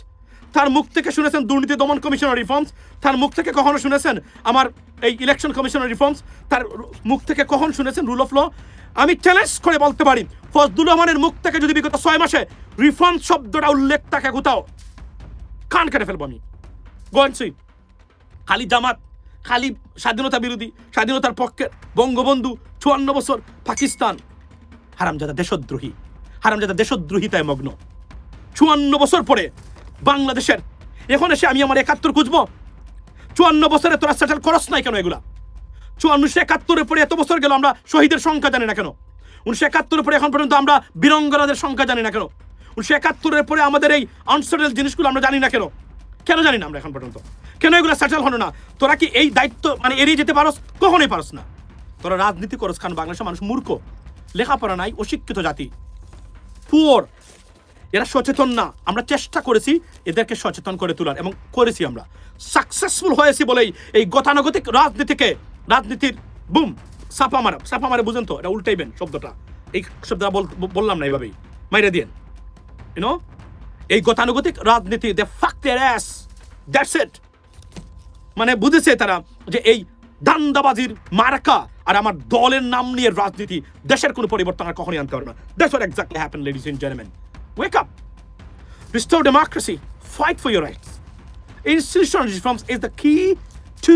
তার মুখ থেকে শুনেছেন দুর্নীতি দমন কমিশনার রিফর্মস, তার মুখ থেকে কখনো শুনেছেন আমার এই ইলেকশন কমিশনার রিফর্মস, তার মুখ থেকে কখন শুনেছেন রুল অফ ল। আমি চ্যালেঞ্জ করে বলতে পারি, ফজলুর রহমানের মুখ থেকে যদি বিগত 6 মাসে রিফর্ম শব্দটা উল্লেখ থাকে কোথাও, কান কেটে ফেলবো আমি। গোয়েন্সি খালি জামাত, খালি স্বাধীনতা বিরোধী, স্বাধীনতার পক্ষে, বঙ্গবন্ধু 54 বছর, পাকিস্তান, হারামজাদা দেশদ্রোহিতায় মগ্ন। 54 বছর পরে বাংলাদেশের এখন এসে আমি আমার 71 খুঁজবো। 54 বছরে তোরা সেটেল করস নাই কেন এগুলা? 1971 পরে এত বছর গেল, আমরা শহীদের সংখ্যা জানি না কেন? 1971 পরে এখন পর্যন্ত আমরা বীরঙ্গনাদের সংখ্যা জানি না কেন? 1971 পরে আমাদের এই আনসেটেল জিনিসগুলো আমরা জানি না কেন? কেন জানি না আমরা এখন পর্যন্ত? কেন এগুলো সেটেল হলো না? তোরা কি এই দায়িত্ব মানে এড়িয়ে যেতে পারস? কখনোই পারস না। তোরা রাজনীতি করস কারণ বাংলাদেশের মানুষ মূর্খ, লেখাপড়া নাই, অশিক্ষিত জাতি, পুয়ার, এরা সচেতন না। আমরা চেষ্টা করেছি এদেরকে সচেতন করে তোলার, এবং করেছি, আমরা সাকসেসফুল হয়েছি বলেই এই গতানুগতিক রাজনীতির বুম ছাপা মারা বুঝেন তো, এটা উল্টাইবেন শব্দটা, এই শব্দটা বললাম না এইভাবেই, মাইরে দিয়েন। ইউনো, এই গতানুগতিক রাজনীতি, দে ফাক দেয়ার অ্যাস, দ্যাটস ইট। মানে বুঝেছে তারা যে এই দান্দাবাজির মার্কা আর আমার দলের নাম নিয়ে রাজনীতি দেশের কোনো পরিবর্তন আর কখনোই আনতে পারবে না। That's what exactly happened, ladies and gentlemen. Wake up, restore democracy, fight for your rights. Institutional reforms is the key to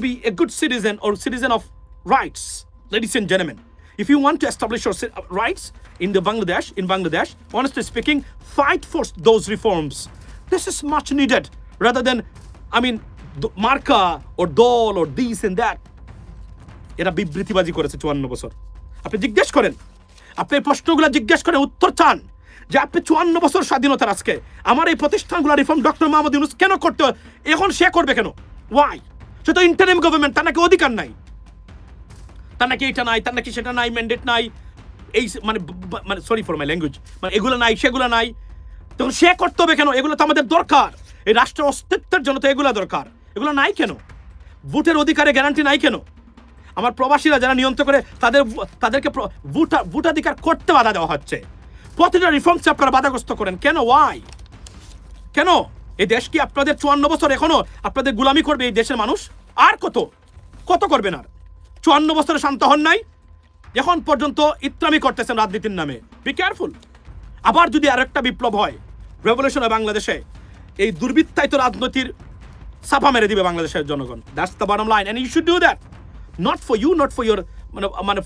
be a good citizen or citizen of rights, ladies and gentlemen. If you want to establish your rights in Bangladesh, honestly speaking, fight for those reforms. This is much needed rather than, marka or dol or this and that. এরা বিবৃতিবাজি করেছে 54 বছর। আপনি জিজ্ঞেস করেন, আপনি প্রশ্নগুলো জিজ্ঞেস করেন, উত্তর চান যে আপনি 54 বছর স্বাধীনতার আজকে আমার এই প্রতিষ্ঠানগুলো রিফর্ম ডক্টর মোহাম্মদ ইউনূস কেন করতে হয়, এখন সে করবে কেন? ওয়াই? সে তো ইন্টারিম গভর্নমেন্ট, তার নাকি অধিকার নাই, তার নাকি এটা নাই, তার নাকি সেটা নাই, ম্যান্ডেট নাই, এই মানে সরি ফর মাই ল্যাঙ্গুয়েজ, মানে এগুলো নাই, সেগুলো নাই, তখন সে করতে হবে কেন? এগুলো তো আমাদের দরকার, এই রাষ্ট্রের অস্তিত্বের জন্য তো এগুলো দরকার। এগুলো নাই কেন? ভোটের অধিকারে গ্যারান্টি নাই কেন? আমার প্রবাসীরা যারা নিয়ন্ত্রণ করে তাদেরকে ভোটাধিকার করতে বাধা দেওয়া হচ্ছে। প্রতিটা রিফর্মস আপনারা বাধাগ্রস্ত করেন কেন? ওয়াই? কেন? এই দেশ কি আপনাদের 54 বছর এখনো আপনাদের গোলামি করবে এই দেশের মানুষ? আর কত করবেন? আর 54 বছরে শান্ত হন নাই, এখন পর্যন্ত ইত্রামি করতেছেন রাজনীতির নামে। Be careful. আবার যদি আরেকটা বিপ্লব হয়, রেভলিউশন হয় বাংলাদেশে, এই দুর্বৃত্তায়িত রাজনীতির ছাপা মেরে দিবে বাংলাদেশের জনগণ। That's the bottom line, and you should do that, not for you, not for your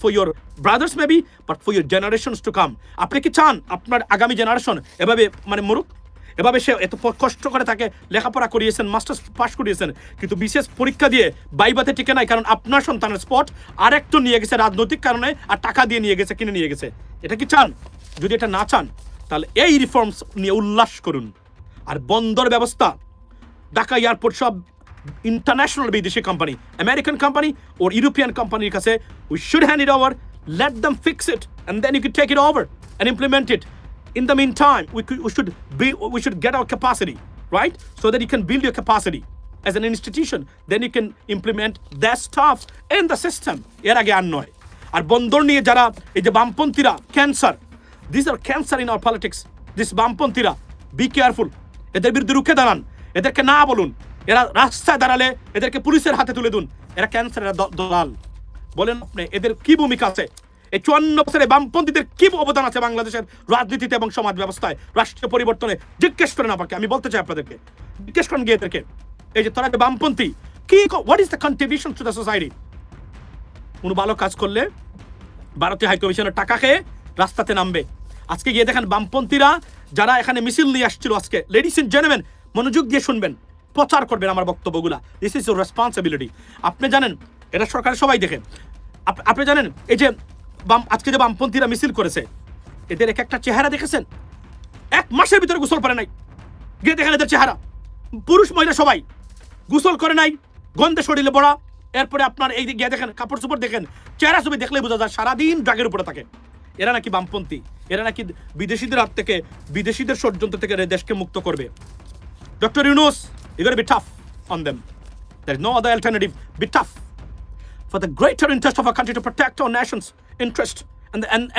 for your brothers maybe, but for your generations to come. আপনি কি চান আপনার আগামী জেনারেশন এভাবে মরুক? এভাবে সে এত কষ্ট করে তাকে লেখাপড়া করিয়েছেন, মাস্টার্স পাস করিয়েছেন, কিন্তু বিশেষ পরীক্ষা দিয়ে বাইবাতে টিকে নাই, কারণ আপনার সন্তানের স্পট আরেকটু নিয়ে গেছে রাজনৈতিক কারণে, আর টাকা দিয়ে নিয়ে গেছে, কিনে নিয়ে গেছে। এটা কি চান? যদি এটা না চান তাহলে এই রিফর্মস নিয়ে উল্লাস করুন। আর বন্দর ব্যবস্থা, ঢাকা এয়ারপোর্ট সব international বিদেশি company, American company or European কোম্পানির কাছে, we should hand it over, let them fix it, and then you could take it over and implement it. In the meantime, we should get our capacity, right? So that you can build your capacity as an institution, then you can implement that stuff in the system. এর আগে আর নয়। আর বন্দর নিয়ে যারা এই যে বামপন্থীরা, cancer, these are cancer in our politics, this বামপন্থীরা, be careful, এদের বিরুদ্ধে রুখে দাঁড়ান, এদেরকে না বলুন এরা রাস্তায় দাঁড়ালে এদেরকে পুলিশের হাতে তুলে দিন। এরা ক্যান্সার, এরা দলাল। বলেন আপনি এদের কি ভূমিকা আছে? এই 54 বছরে বামপন্থীদের কি অবদান আছে বাংলাদেশের রাজনীতিতে এবং সমাজ ব্যবস্থায়, রাষ্ট্রীয় পরিবর্তনে? জিজ্ঞেস করেন আমাকে, আমি বলতে চাই আপনাদেরকে, জিজ্ঞেস করেন গিয়ে এদেরকে, এই যে তোরা যে বামপন্থী, কি what is the contribution to the society? কোনো ভালো কাজ করলে ভারতীয় হাইকমিশনের টাকা খেয়ে রাস্তাতে নামবে। আজকে গিয়ে দেখেন বামপন্থীরা যারা এখানে মিছিল নিয়ে আসছিল আজকে, লেডিস এন্ড জেন্টলম্যান মনোযোগ দিয়ে শুনবেন, প্রচার করবেন আমার বক্তব্যগুলা। This is your responsibility. আপনি জানেন এটা সরকারের সবাই দেখে। আপনি জানেন এই যে আজকে যে বামপন্থীরা মিছিল করেছে, এদের এক একটা চেহারা দেখেছেন? 1 মাসের ভিতরে গোসল করে নাই। গিয়ে দেখেন এদের চেহারা, পুরুষ মহিলা সবাই গোসল করে নাই, গন্ধে শরীরে পড়া। এরপরে আপনার এই গিয়ে দেখেন কাপড় চোপড় দেখেন, চেহারা ছবি দেখলেই বোঝা যায় সারাদিন ড্রাগের উপরে থাকে। এরা নাকি বামপন্থী, এরা নাকি বিদেশিদের হাত থেকে, বিদেশিদের ষড়যন্ত্র থেকে দেশকে মুক্ত করবে। Doctor Yunus, you gotta be tough on them. There is no other alternative. Be tough for the greater interest of our country, to protect our nation's interest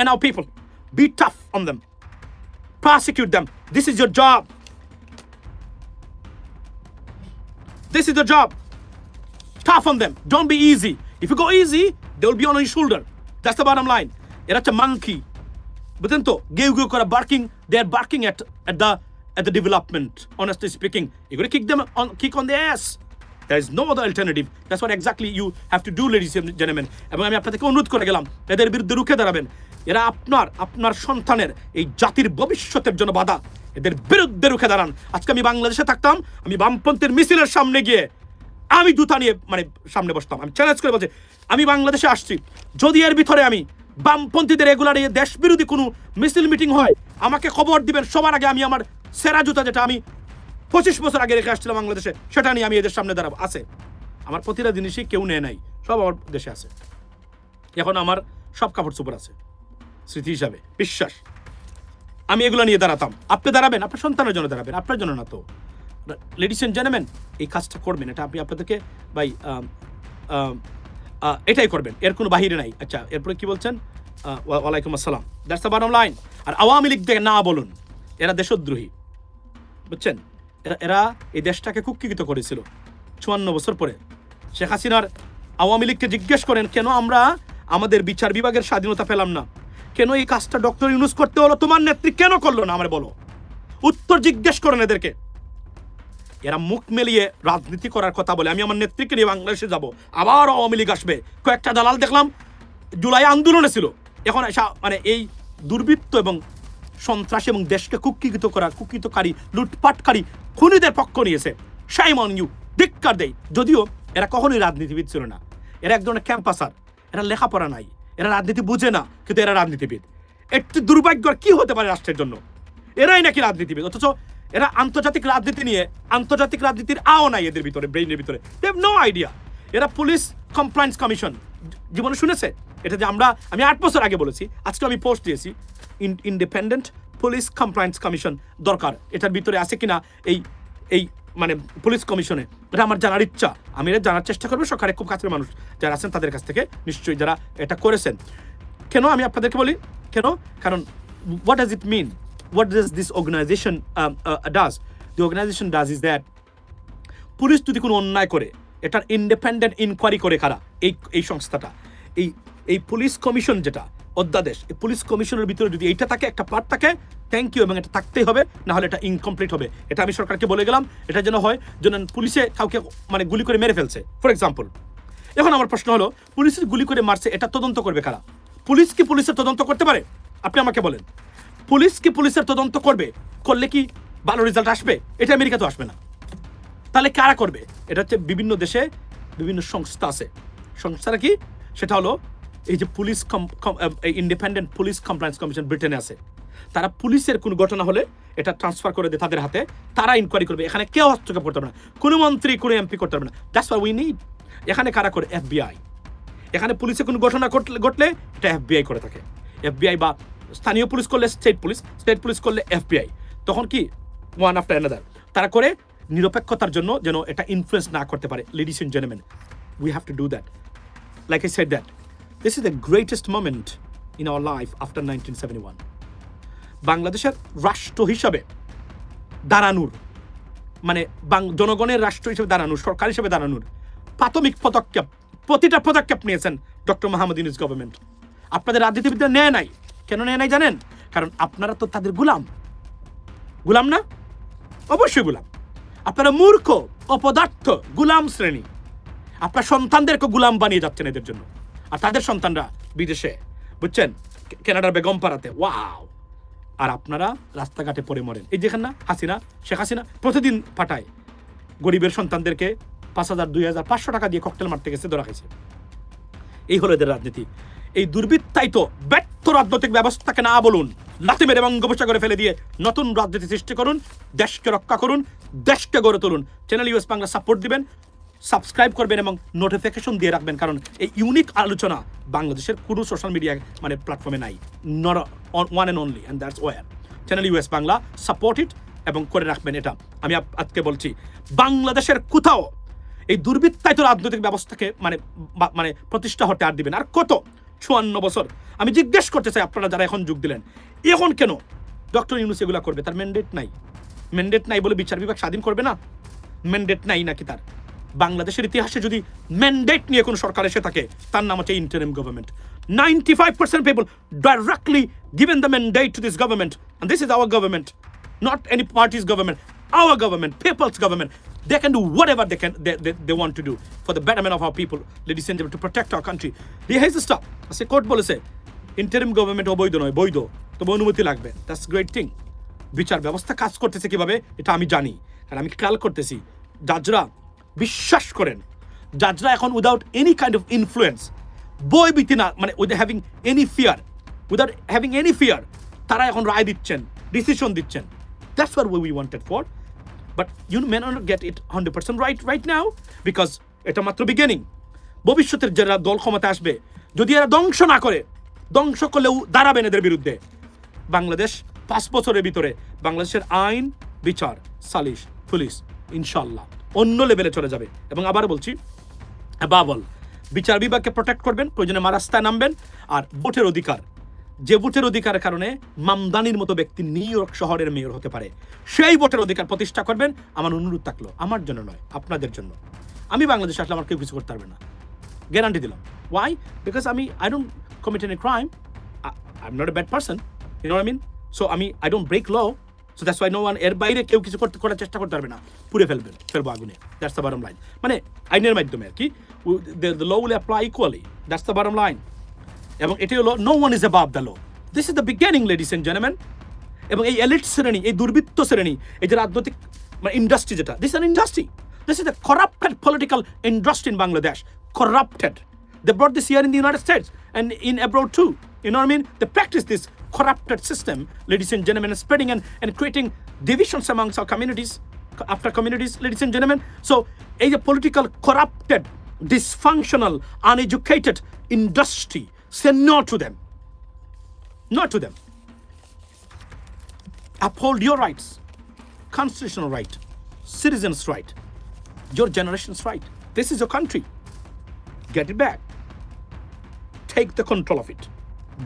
and our people. Be tough on them. Prosecute them. This is your job. This is your job. Tough on them. Don't be easy. If you go easy, they will be on your shoulder. That's the bottom line. It's a monkey. But then, give kora barking. They are barking at the development. Honestly speaking, you're going to kick on the ass. There is no other alternative. That's what exactly you have to do, ladies and gentlemen. এবং আমি আপনাদেরকে অনুরোধ করে গেলাম, এদের বিরুদ্ধে রুখে দাঁড়াবেন। এরা আপনার সন্তানের এই জাতির ভবিষ্যতের জন্য বাধা। এদের বিরুদ্ধে রুখে দাঁড়ান। আজকে আমি বাংলাদেশে থাকতাম, আমি বামপন্থীর মিছিলের সামনে গিয়ে আমি জুতা নিয়ে সামনে বসতাম। আমি চ্যালেঞ্জ করে বলছি, আমি বাংলাদেশে আসছি, যদি এর ভিতরে আমি বামপন্থীদের এগুলার এই দেশ বিরোধী কোনো মিছিল মিটিং হয়, আমাকে খবর দিবেন। সবার আগে আমি আমার সেরা জুতা, যেটা আমি 25 বছর আগে রেখে আসছিলাম বাংলাদেশে, সেটা নিয়ে আমি এদের সামনে দাঁড়াবো। আছে আমার প্রতিটা জিনিসই কেউ নেয় নাই, সব আমার দেশে আছে। এখন আমার সব কাপড় চোপড় আছে স্মৃতি হিসাবে, বিশ্বাস। আমি এগুলো নিয়ে দাঁড়াতাম। আপনি দাঁড়াবেন, আপনার সন্তানের জন্য দাঁড়াবেন, আপনার জন্য না। তো লেডিস এন্ড জেন্টলম্যান, এই কাজটা করবেন, এটা আপনি আপনাদেরকে ভাই এটাই করবেন, এর কোনো বাহিরে নাই। আচ্ছা, এরপরে কি বলছেন? ওয়ালাইকুম আসসালাম। That's the bottom line. আর আওয়ামী লীগ দেখে না বলুন, এরা দেশদ্রোহী, বুঝছেন? এরা এই দেশটাকে কুক্ষিগত করেছিল 54 বছর পরে। শেখ হাসিনার আওয়ামী লীগকে জিজ্ঞেস করেন, কেন আমরা আমাদের বিচার বিভাগের স্বাধীনতা পেলাম না? কেন এই কাজটা ডক্টর ইউনূস করতে হলো? তোমার নেত্রী কেন করলো না? আমার বলো, উত্তর জিজ্ঞেস করেন এদেরকে। এরা মুখ মেলিয়ে রাজনীতি করার কথা বলে, আমি আমার নেত্রীকে নিয়ে বাংলাদেশে যাব, আবার আওয়ামী লীগ আসবে। কয়েকটা দালাল দেখলাম জুলাই আন্দোলনে ছিল, এখন মানে এই দুর্বৃত্ত এবং সন্ত্রাস এবং দেশকে কুক্ষিতকারী, লুটপাটকারী, খুনিদের পক্ষ নিয়েছে। শাইম অন ইউ, ধিক্কার দেই। যদিও এরা কখনোই রাজনীতিবিদ ছিল না, এরা এক ধরনের ক্যাম্পাসার, এরা লেখাপড়া নাই, এরা রাজনীতি বুঝে না, কিন্তু এরা রাজনীতিবিদ। একটু দুর্ভাগ্য কি হতে পারে রাষ্ট্রের জন্য? এরাই নাকি রাজনীতিবিদ, অথচ এরা আন্তর্জাতিক রাজনীতি নিয়ে, আন্তর্জাতিক রাজনীতির আও নাই এদের ভিতরে, ব্রেইনের ভিতরে। They have no idea. এরা পুলিশ কমপ্লায়েন্স কমিশন জীবনে শুনেছে? এটা যে আমি 8 বছর আগে বলেছি, আজকে আমি পোস্ট দিয়েছি, ইন্ডিপেন্ডেন্ট পুলিশ কমপ্লায়েন্স কমিশন দরকার। এটার ভিতরে আছে কিনা এই মানে পুলিশ কমিশনে, এটা আমার জানার ইচ্ছা। আমি এটা জানার চেষ্টা করবো। সরকারের খুব কাছের মানুষ যারা আছেন তাদের কাছ থেকে, নিশ্চয়ই যারা এটা করেছেন। কেন আমি আপনাদেরকে বলি কেন? কারণ what does it mean? What does this organization does? The organization does is that police যদি কোনো অন্যায় করে, এটার ইন্ডিপেন্ডেন্ট ইনকোয়ারি করে কারা? এই সংস্থাটা, এই পুলিশ কমিশন যেটা অধ্যাদেশ, এই পুলিশ কমিশনের ভিতরে যদি এইটা থাকে, একটা পার্ট থাকে, থ্যাংক ইউ, এবং এটা থাকতেই হবে, না হলে এটা ইনকমপ্লিট হবে। এটা আমি সরকারকে বলে গেলাম। এটা যেন হয় যেন পুলিশে কাউকে মানে গুলি করে মেরে ফেলছে, ফর এক্সাম্পল। এখন আমার প্রশ্ন হলো, পুলিশের গুলি করে মারছে, এটা তদন্ত করবে কারা? পুলিশ কি পুলিশের তদন্ত করতে পারে? আপনি আমাকে বলেন, পুলিশ কি পুলিশের তদন্ত করলে কি ভালো রেজাল্ট আসবে? এটা আমেরিকা তো আসবে না। তাহলে কারা করবে? এটা হচ্ছে বিভিন্ন দেশে বিভিন্ন সংস্থা আছে। সংস্থাটা কি? সেটা হলো এই যে police independent police compliance commission ব্রিটেনে আছে। তারা পুলিশের কোনো ঘটনা হলে এটা ট্রান্সফার করে দেয় তাদের হাতে, তারা ইনকোয়ারি করবে। এখানে কেউ হস্তক্ষেপ করতে পারবে না, কোনো মন্ত্রী, কোনো এমপি করতে পারবে না। That's what we need. এখানে কারা করে? FBI। এখানে পুলিশে কোনো ঘটনা ঘটলে এটা FBI করে থাকে। FBI বা স্থানীয় পুলিশ করলে স্টেট পুলিশ করলে FBI। তখন কি ওয়ান আফটার অ্যানাদার তারা করে, নিরপেক্ষতার জন্য যেন এটা ইনফ্লুয়েন্স না করতে পারে। Ladies and gentleman, we have to do that. Like I said that this is the greatest moment in our life after 1971। বাংলাদেশের রাষ্ট্র হিসাবে দাঁড়ানোর মানে জনগণের রাষ্ট্র হিসেবে দাঁড়ানোর, সরকার হিসেবে দাঁড়ানোর প্রাথমিক পদক্ষেপ, প্রতিটা পদক্ষেপ নিয়েছেন ডক্টর মোহাম্মদ ইউনূস গভর্নমেন্ট। আপনাদের রাজনীতিবিদরা নেয় নাই। কেন নেয় নাই জানেন? কারণ আপনারা তো তাদের গোলাম না? অবশ্যই গোলাম। আপনারা মূর্খ, অপদার্থ, গোলাম শ্রেণী। আপনার সন্তানদেরকে গোলাম বানিয়ে যাচ্ছেন এদের জন্য। আর তাদের সন্তানরা বিদেশে, বুঝছেন, কানাডার বেগমপাড়াতে, ওয়াও। আর আপনারা রাস্তাঘাটে পড়ে মরেন। এই যেখানে না শেখ হাসিনা প্রতিদিন পাঠায় গরিবের সন্তানদেরকে 5,000, 2,000, 500 টাকা দিয়ে ককটেল মারতে গেছে, ধরা খাইছে। এই হলো এদের রাজনীতি। এই দুর্বৃত্তায়িত ব্যর্থ রাজনৈতিক ব্যবস্থাকে না বলুন, লাথি মেরে বঙ্গোপসাগরে ফেলে দিয়ে নতুন রাজনীতি সৃষ্টি করুন, দেশকে রক্ষা করুন, দেশকে গড়ে তুলুন। চ্যানেল ইউএস বাংলা সাপোর্ট দিবেন, সাবস্ক্রাইব করবেন এবং নোটিফিকেশন দিয়ে রাখবেন, কারণ এই ইউনিক আলোচনা বাংলাদেশের কোনো সোশ্যাল মিডিয়া মানে প্ল্যাটফর্মে নাই, not one and only, and that's war. Channel US Bangla, support it এবং করে রাখবেন। এটা আমি আজকে বলছি, বাংলাদেশের কোথাও এই দুর্বৃত্তায়িত রাজনৈতিক ব্যবস্থাকে মানে প্রতিষ্ঠা হতে আর দিবেন। আর কত 54 বছর। আমি জিজ্ঞেস করতে চাই, আপনারা যারা এখন যোগ দিলেন, এখন কেন ডক্টর ইউনূস এগুলা করবে? তার ম্যান্ডেট নাই বলে বিচার বিভাগ স্বাধীন করবে না? ম্যান্ডেট নাই নাকি তার? বাংলাদেশের ইতিহাসে যদি ম্যান্ডেট নিয়ে কোন সরকার এসে থাকে, তার নাম হচ্ছে interim government. 95% people directly given the mandate to this government, and this is our government, not any party's government, our government, people's government. They can do whatever they want to do for the betterment of our people, ladies and gentlemen, to protect our country. Here's the stuff. As a court বলেছে interim government অবৈধ নয়, বৈধ, তবে অনুমতি লাগবে। That's great thing. বিচার ব্যবস্থা কাজ করতেছে কিভাবে এটা আমি জানি, কারণ আমি খেয়াল করতেছি। জাজরা বিশ্বাস করেন, জাজরা এখন without any kind of influence, বই বিতি না, মানে উইদাউট হ্যাভিং এনি ফিয়ার, তারা এখন রায় দিচ্ছেন, ডিসিশন দিচ্ছেন। That's what we wanted for. But you may not get it 100% right now, because এটা মাত্র বিগিনিং। ভবিষ্যতের যারা দল ক্ষমতা আসবে, যদি এরা ধ্বংস করলেও দাঁড়াবেন এদের বিরুদ্ধে। বাংলাদেশ 5 বছরের ভিতরে বাংলাদেশের আইন, বিচার, সালিশ, পুলিশ ইনশাল্লাহ অন্য লেভেলে চলে যাবে। এবং আবার বলছি, বাবল বিচার বিভাগকে প্রোটেক্ট করবেন, প্রয়োজনে রাস্তায় নামবেন। আর ভোটের অধিকার, যে ভোটের অধিকারের কারণে মামদানির মতো ব্যক্তি নিউ ইয়র্ক শহরের মেয়র হতে পারে, সেই ভোটের অধিকার প্রতিষ্ঠা করবেন। আমার অনুরোধ থাকলো, আমার জন্য নয়, আপনাদের জন্য। আমি বাংলাদেশে আসলে আমার কেউ কিছু করতে পারবে না, গ্যারান্টি দিলাম। Why? Because I don't commit any crime, I am not a bad person, you know what I mean. So I don't break law, so that's why no one, এর বাইরে কেউ কিছু করার চেষ্টা করতে পারবে না, পুড়ে ফেলবো আগুনে। That's the bottom line. মানে আইনের মাধ্যমে আর কি, the law will apply equally, that's the bottom line. এবং এটি হলো no one is above the law. This is the beginning, ladies and gentleman. এবং এই এলিট শ্রেণী, এই দুর্বৃত্ত শ্রেণী, এই যে রাজনৈতিক ইন্ডাস্ট্রি, যেটা this is an industry, this is the corrupted political industry in Bangladesh. Corrupted. They brought this here in the United States and in abroad too. You know what I mean? They practice this corrupted system, ladies and gentlemen, spreading and creating divisions amongst our communities, after communities, ladies and gentlemen. So, a political, corrupted, dysfunctional, uneducated industry. Say no to them. No to them. Uphold your rights, constitutional right, citizens' right, your generation's right. This is your country. Get it back. Take the control of it.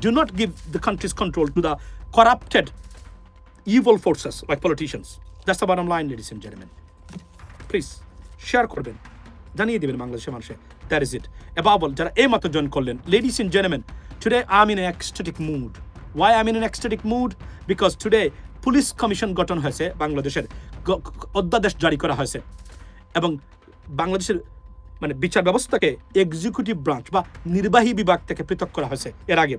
Do not give the country's control to the corrupted, evil forces like politicians. That's the bottom line, ladies and gentlemen. Please, share করবেন, জানিয়ে দিবেন বাংলাদেশের মানুষে। That is it. Above all, যারা এই মাত্র join করলেন, ladies and gentlemen, today I'm in an ecstatic mood. Why I'm in an ecstatic mood? Because today police commission গঠন হয়েছে, বাংলাদেশের অধ্যাদেশ জারি করা হয়েছে, এবং বাংলাদেশের বিচার ব্যবস্থাকে এক্সিকিউটিভ ব্রাঞ্চ বা নির্বাহী বিভাগ থেকে পৃথক করা হয়েছে এর আগে।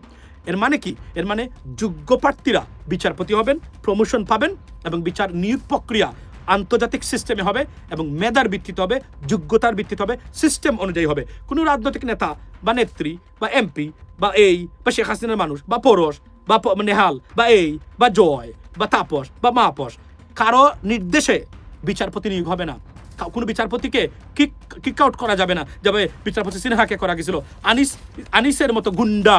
এর মানে কি? এর মানে যোগ্য প্রার্থীরা বিচারপতি হবেন, প্রমোশন পাবেন, এবং বিচার নিয়োগ প্রক্রিয়া আন্তর্জাতিক সিস্টেমে হবে, এবং মেধার ভিত্তিতে হবে, যোগ্যতার ভিত্তিতে হবে, সিস্টেম অনুযায়ী হবে। কোনো রাজনৈতিক নেতা বা নেত্রী বা এমপি বা বা শেখ হাসিনার মানুষ বা পরশ বা নেহাল বা বা জয় বা তাপস বা মাপস, কারো নির্দেশে বিচারপতি নিয়োগ হবে না। কোনো বিচারপতিকে কিক আউট করা যাবে না, যাবে বিচারপতি সিনহাকে করা গেছিল। আনিসের মতো গুন্ডা,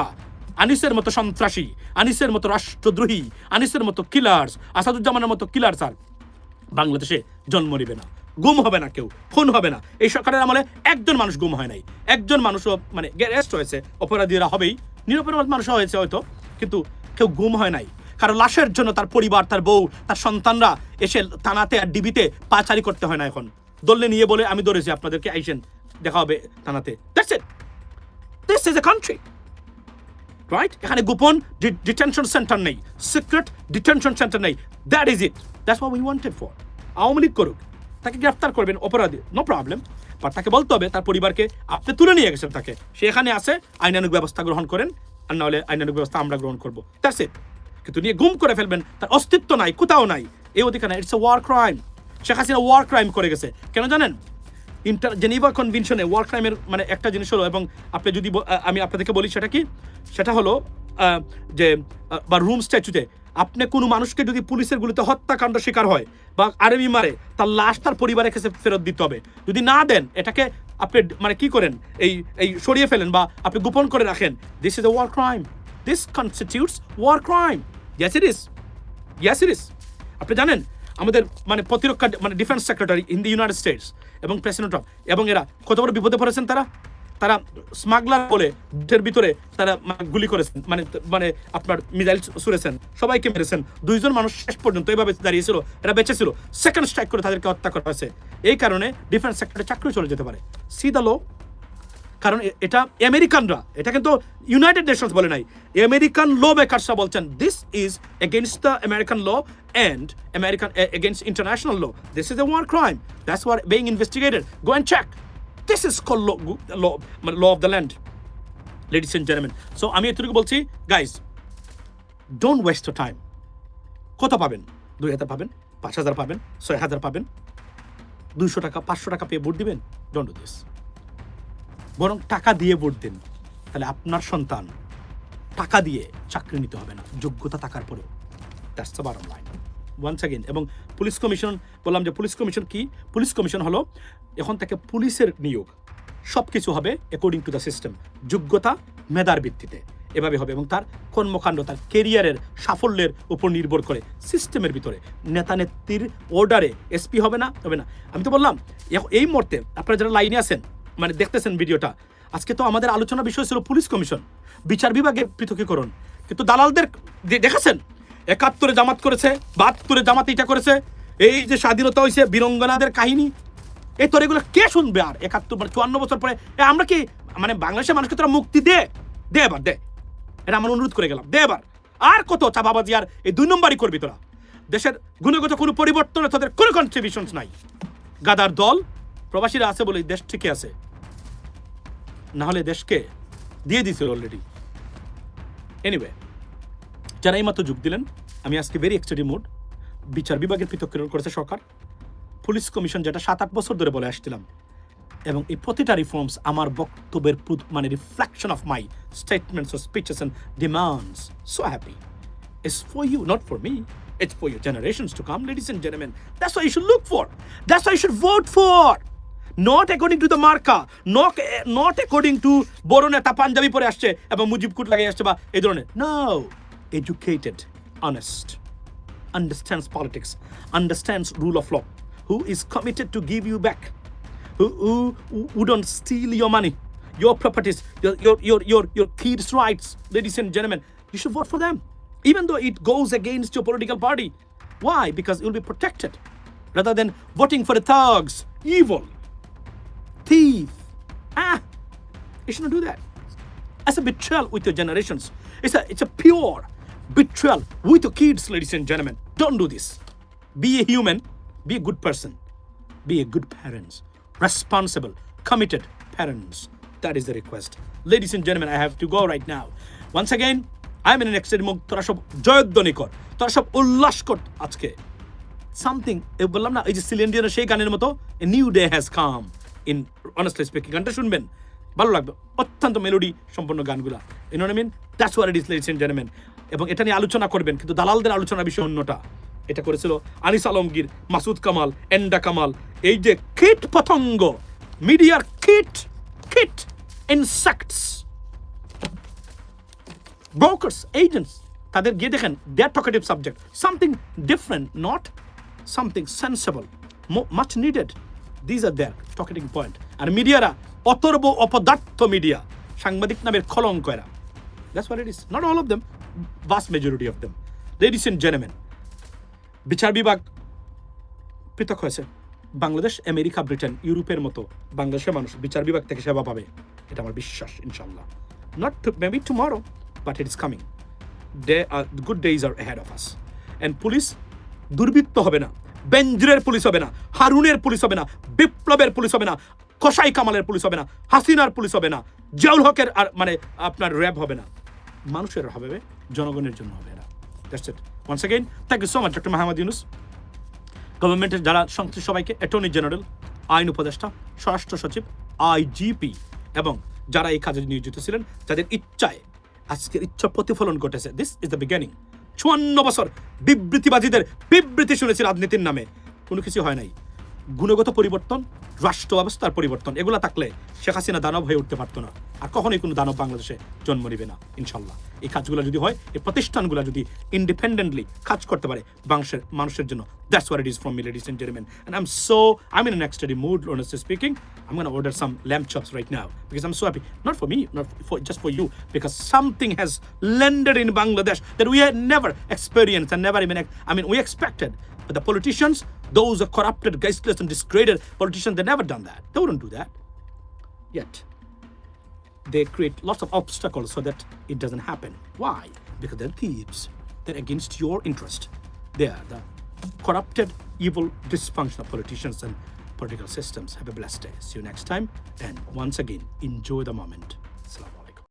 আনিসের মতো সন্ত্রাসী, আনিসের মতো রাষ্ট্রদ্রোহী, আনিসের মতো কিলার্স, আসাদুজ্জামানের মতো কিলার্স আর বাংলাদেশে জন্ম নেবে না, গুম হবে না, কেউ খুন হবে না। এই সরকারের আমলে একজন মানুষ গুম হয় নাই, একজন মানুষও অ্যারেস্ট হয়েছে, অপরাধীরা হবেই, নিরপরাধ মানুষও হয়েছে হয়তো, কিন্তু কেউ গুম হয় নাই। কারো লাশের জন্য তার পরিবার, তার বউ, তার সন্তানরা এসে থানাতে আর ডিবিতে পাচারি করতে হয় না এখন। দললে নিয়ে বলে আমি ধরেছি আপনাদেরকে, আইসেন দেখা হবে থানাতে। That's it. This is a country, right? এখানে গোপন ডিটেনশন সেন্টার নেই, সিক্রেট ডিটেনশন সেন্টার নেই। That is it. That's what we wanted for. Awami League করুক, তাকে গ্রেফতার করবেন অপরাধী, নো প্রবলেম, বাট তাকে বলতে হবে তার পরিবারকে আপনি তুলে নিয়ে গেছেন তাকে, সে এখানে আছে, আইনানুগ ব্যবস্থা গ্রহণ করেন, আর নাহলে আইনানুগ ব্যবস্থা আমরা গ্রহণ করবো। That's it. কিন্তু নিয়ে গুম করে ফেলবেন, তার অস্তিত্ব নাই, কোথাও নাই, এই অধিকার নাই। It's a war crime. Sheikh Hasina war crime করে গেছে। কেন জানেন? জেনেভা কনভেনশনে ওয়ার ক্রাইমের মানে একটা জিনিস হলো, এবং আপনি যদি আমি আপনাদেরকে বলি সেটা কি, সেটা হলো যে বা রুম স্ট্যাচুতে আপনি কোনো মানুষকে যদি পুলিশের গুলিতে হত্যাকাণ্ড শিকার হয় বা আর্মি মারে, তার লাশ তার পরিবারের কাছে ফেরত দিতে হবে। যদি না দেন, এটাকে আপনি মানে কি করেন, এই সরিয়ে ফেলেন বা আপনি গোপন করে রাখেন, this is a war crime. This constitutes war crime. Yes it is, yes it is. আপনি জানেন আমাদের মানে প্রতিরক্ষা মানে defence secretary in the United States এবং প্রেসিডেন্ট অফ, এবং এরা কত বড় বিপদে পড়েছেন। তারা স্মাগলার বলে দেশের ভিতরে তারা গুলি করেছেন, মানে আপনার মিসাইল ছুড়েছেন, সবাইকে মেরেছেন। 2 জন মানুষ শেষ পর্যন্ত এভাবে দাঁড়িয়েছিল, এরা বেঁচে ছিল। সেকেন্ড স্ট্রাইক করে তাদেরকে হত্যা করা হয়েছে। এই কারণে ডিফেন্স সেক্টরে চাকরি চলে যেতে পারে। সি দ্য লো। কারণ এটা আমেরিকানরা, এটা কিন্তু ইউনাইটেড নেশনস বলে নাই, আমেরিকান ল মেকার্সরা বলছেন this is against the American law and American against international law. This is a war crime. That's war being investigated. Go and check. This is call law of the land, ladies and gentleman. So আমি এতটুকু বলছি, guys, don't waste your time. কত পাবেন? 2000 পাবেন, 5000 পাবেন, 6000 পাবেন, 200 টাকা 500 টাকা পেয়ে ভোট দিবেন? Don't do this. বরং টাকা দিয়ে ভোট দিন, তাহলে আপনার সন্তান টাকা দিয়ে চাকরি নিতে হবে না, যোগ্যতা থাকার পরেও। That's the bottom line. Once again. এবং পুলিশ কমিশন, বললাম যে পুলিশ কমিশন কি? পুলিশ কমিশন হলো এখন থেকে পুলিশের নিয়োগ সব কিছু হবে অ্যাকর্ডিং টু দ্য সিস্টেম, যোগ্যতা মেধার ভিত্তিতে এভাবে হবে, এবং তার কর্মকাণ্ড, তার কেরিয়ারের সাফল্যের উপর নির্ভর করে সিস্টেমের ভিতরে, নেতা নেত্রীর অর্ডারে। এসপি হবে না, হবে না। আমি তো বললাম এই মুহূর্তে আপনারা যারা লাইনে আছেন, মানে দেখতেছেন ভিডিওটা, আজকে তো আমাদের আলোচনা বিষয় ছিল পুলিশ কমিশন, বিচার বিভাগের পৃথকীকরণ। কিন্তু দালালদের দেখেছেন, 71-এ জামাত করেছে, 72-এ জামাত এটা করেছে, এই যে স্বাধীনতা হয়েছে, বীরঙ্গনাদের কাহিনী, এই তোর এগুলো কে শুনবে? আর 54 বছর পরে আমরা কি মানে বাংলাদেশের মানুষকে তোরা মুক্তি দে এবার, দে। এটা আমার অনুরোধ করে গেলাম, দে এবার। আর কত চাপাবাজি আর এই 2 নম্বরই করবি তোরা? দেশের গুণগত কোনো পরিবর্তনে তোদের কোনো কন্ট্রিবিউশনস নাই। গাদার দল, প্রবাসীরা আছে বলে দেশ ঠিকই আছে, না হলে দেশকে দিয়ে দিছিল অলরেডি। এনিওয়ে, যারা এইমাত্র যোগ দিলেন, আমি আজকে ভেরি এক্সট্রিম মুড। বিচার বিভাগের পৃথকীকরণ করেছে সরকার, পুলিশ কমিশন যেটা 7-8 বছর ধরে বলে আসছিলাম, এবং এই প্রতিটা রিফর্মস আমার বক্তব্যের মানে reflection of my statements of speeches and demands. So happy. It's for you, not for me. It's for your generations to come, ladies and gentlemen. That's what you should look for. That's what you should vote for. Not according to the marka, not according to বড় নেতা পাঞ্জাবি পরে আসছে এবং মুজিব কুট লাগিয়ে আসছে বা এই ধরনের। No, educated, honest, understands politics, understands rule of law, who is committed to give you back, who don't steal your money, your properties, your kids' rights, ladies and gentlemen. You should vote for them, even though it goes against your political party. Why? Because you'll be protected, rather than voting for the thugs, evil, thief. You shouldn't do that. It's a betrayal with your generations. It's a pure betrayal with your kids, ladies and gentlemen. Don't do this. Be a human. Be a good person. Be a good parents. Responsible, committed parents. That is the request. Ladies and gentlemen, I have to go right now. Once again, I'm in an extreme mood. তোরা সব জয়ধ্বনি কর, তোরা সব উল্লাস কর আজকে। Something, বললাম না, এই যে সিলিন্ডিয়ানের সেই গানের মতো, a new day has come. In honestly speaking, গানটা শুনবেন, ভালো লাগবে, অত্যন্ত মেলোডি সম্পন্ন গানগুলা। You know what I mean? That's what it is, ladies and gentlemen. এবং এটা নিয়ে আলোচনা করবেন, কিন্তু দালালদের আলোচনার বিষয় অন্যটা। এটা করেছিল আনিস আলমগীর, মাসুদ কামাল, এন্ডা কামাল, এই যে কীট পতঙ্গ, মিডিয়ার কীট ইনসেক্টস, brokers, agents, তাদের গিয়ে দেখেন, they are talkative subject, something different, not something sensible, much needed. These are their talkative point. আর মিডিয়ারা অতর্ব অপদার্থ মিডিয়া, সাংবাদিক নামের কলঙ্ক এরা। That's what it is. Not all of them, vast majority of them. Ladies and gentleman, বিচার বিভাগ পৃথক হয়েছে। Bangladesh, America, Britain, ইউরোপের মতো বাংলাদেশের মানুষ বিচার বিভাগ থেকে সেবা পাবে, এটা আমার বিশ্বাস ইনশাল্লাহ। Not maybe tomorrow, but it is coming. Good days are ahead of us. And police দুর্বৃত্ত হবে না, বেঞ্জিরের পুলিশ হবে না, হারুনের পুলিশ হবে না, বিপ্লবের পুলিশ হবে না, কসাই কামালের পুলিশ হবে না, হাসিনার পুলিশ হবে না, জিয়াউল হকের আর মানে আপনার র্যাব হবে না, মানুষের হবে, জনগণের জন্য হবে এরা। That's it. Once again thank you so much doctor Mahmud Yunus. গভর্নমেন্টের যারা সংশ্লিষ্ট সবাইকে, অ্যাটর্নি জেনারেল, আইন উপদেষ্টা, স্বরাষ্ট্র সচিব, আইজিপি এবং যারা এই কাজে নিয়োজিত ছিলেন, যাদের ইচ্ছায় আজকের ইচ্ছা প্রতিফলন ঘটেছে। This is the beginning. 54 বছর বিবৃতিবাদীদের বিবৃতি শুনেছি রাজনীতির নামে, কোনো কিছু হয় নাই। গুণগত পরিবর্তন, রাষ্ট্র ব্যবস্থার পরিবর্তন, এগুলো থাকলে শেখ হাসিনা দানব হয়ে উঠতে পারতো না, আর কখনোই কোনো দানব বাংলাদেশে জন্ম নেবে না ইনশাল্লাহ। এই কাজগুলো যদি হয়, এই প্রতিষ্ঠানগুলো যদি ইন্ডিপেন্ডেন্টলি কাজ করতে পারে মানুষের জন্য, that's what it is from me, ladies and gentleman. And I'm in an extra mood, honestly speaking. I'm going to order some lamb chops right now because I'm so happy. Not for me, not for just for you, because something has landed in Bangladesh that we had never experienced and never even, we expected. But the politicians, those are corrupted, guileless and discredited politicians, they never done that. They wouldn't do that. Yet, they create lots of obstacles so that it doesn't happen. Why? Because they're thieves. They're against your interest. They are the corrupted, evil, dysfunctional politicians and political systems. Have a blessed day. See you next time. And once again, enjoy the moment. Assalamu alaikum.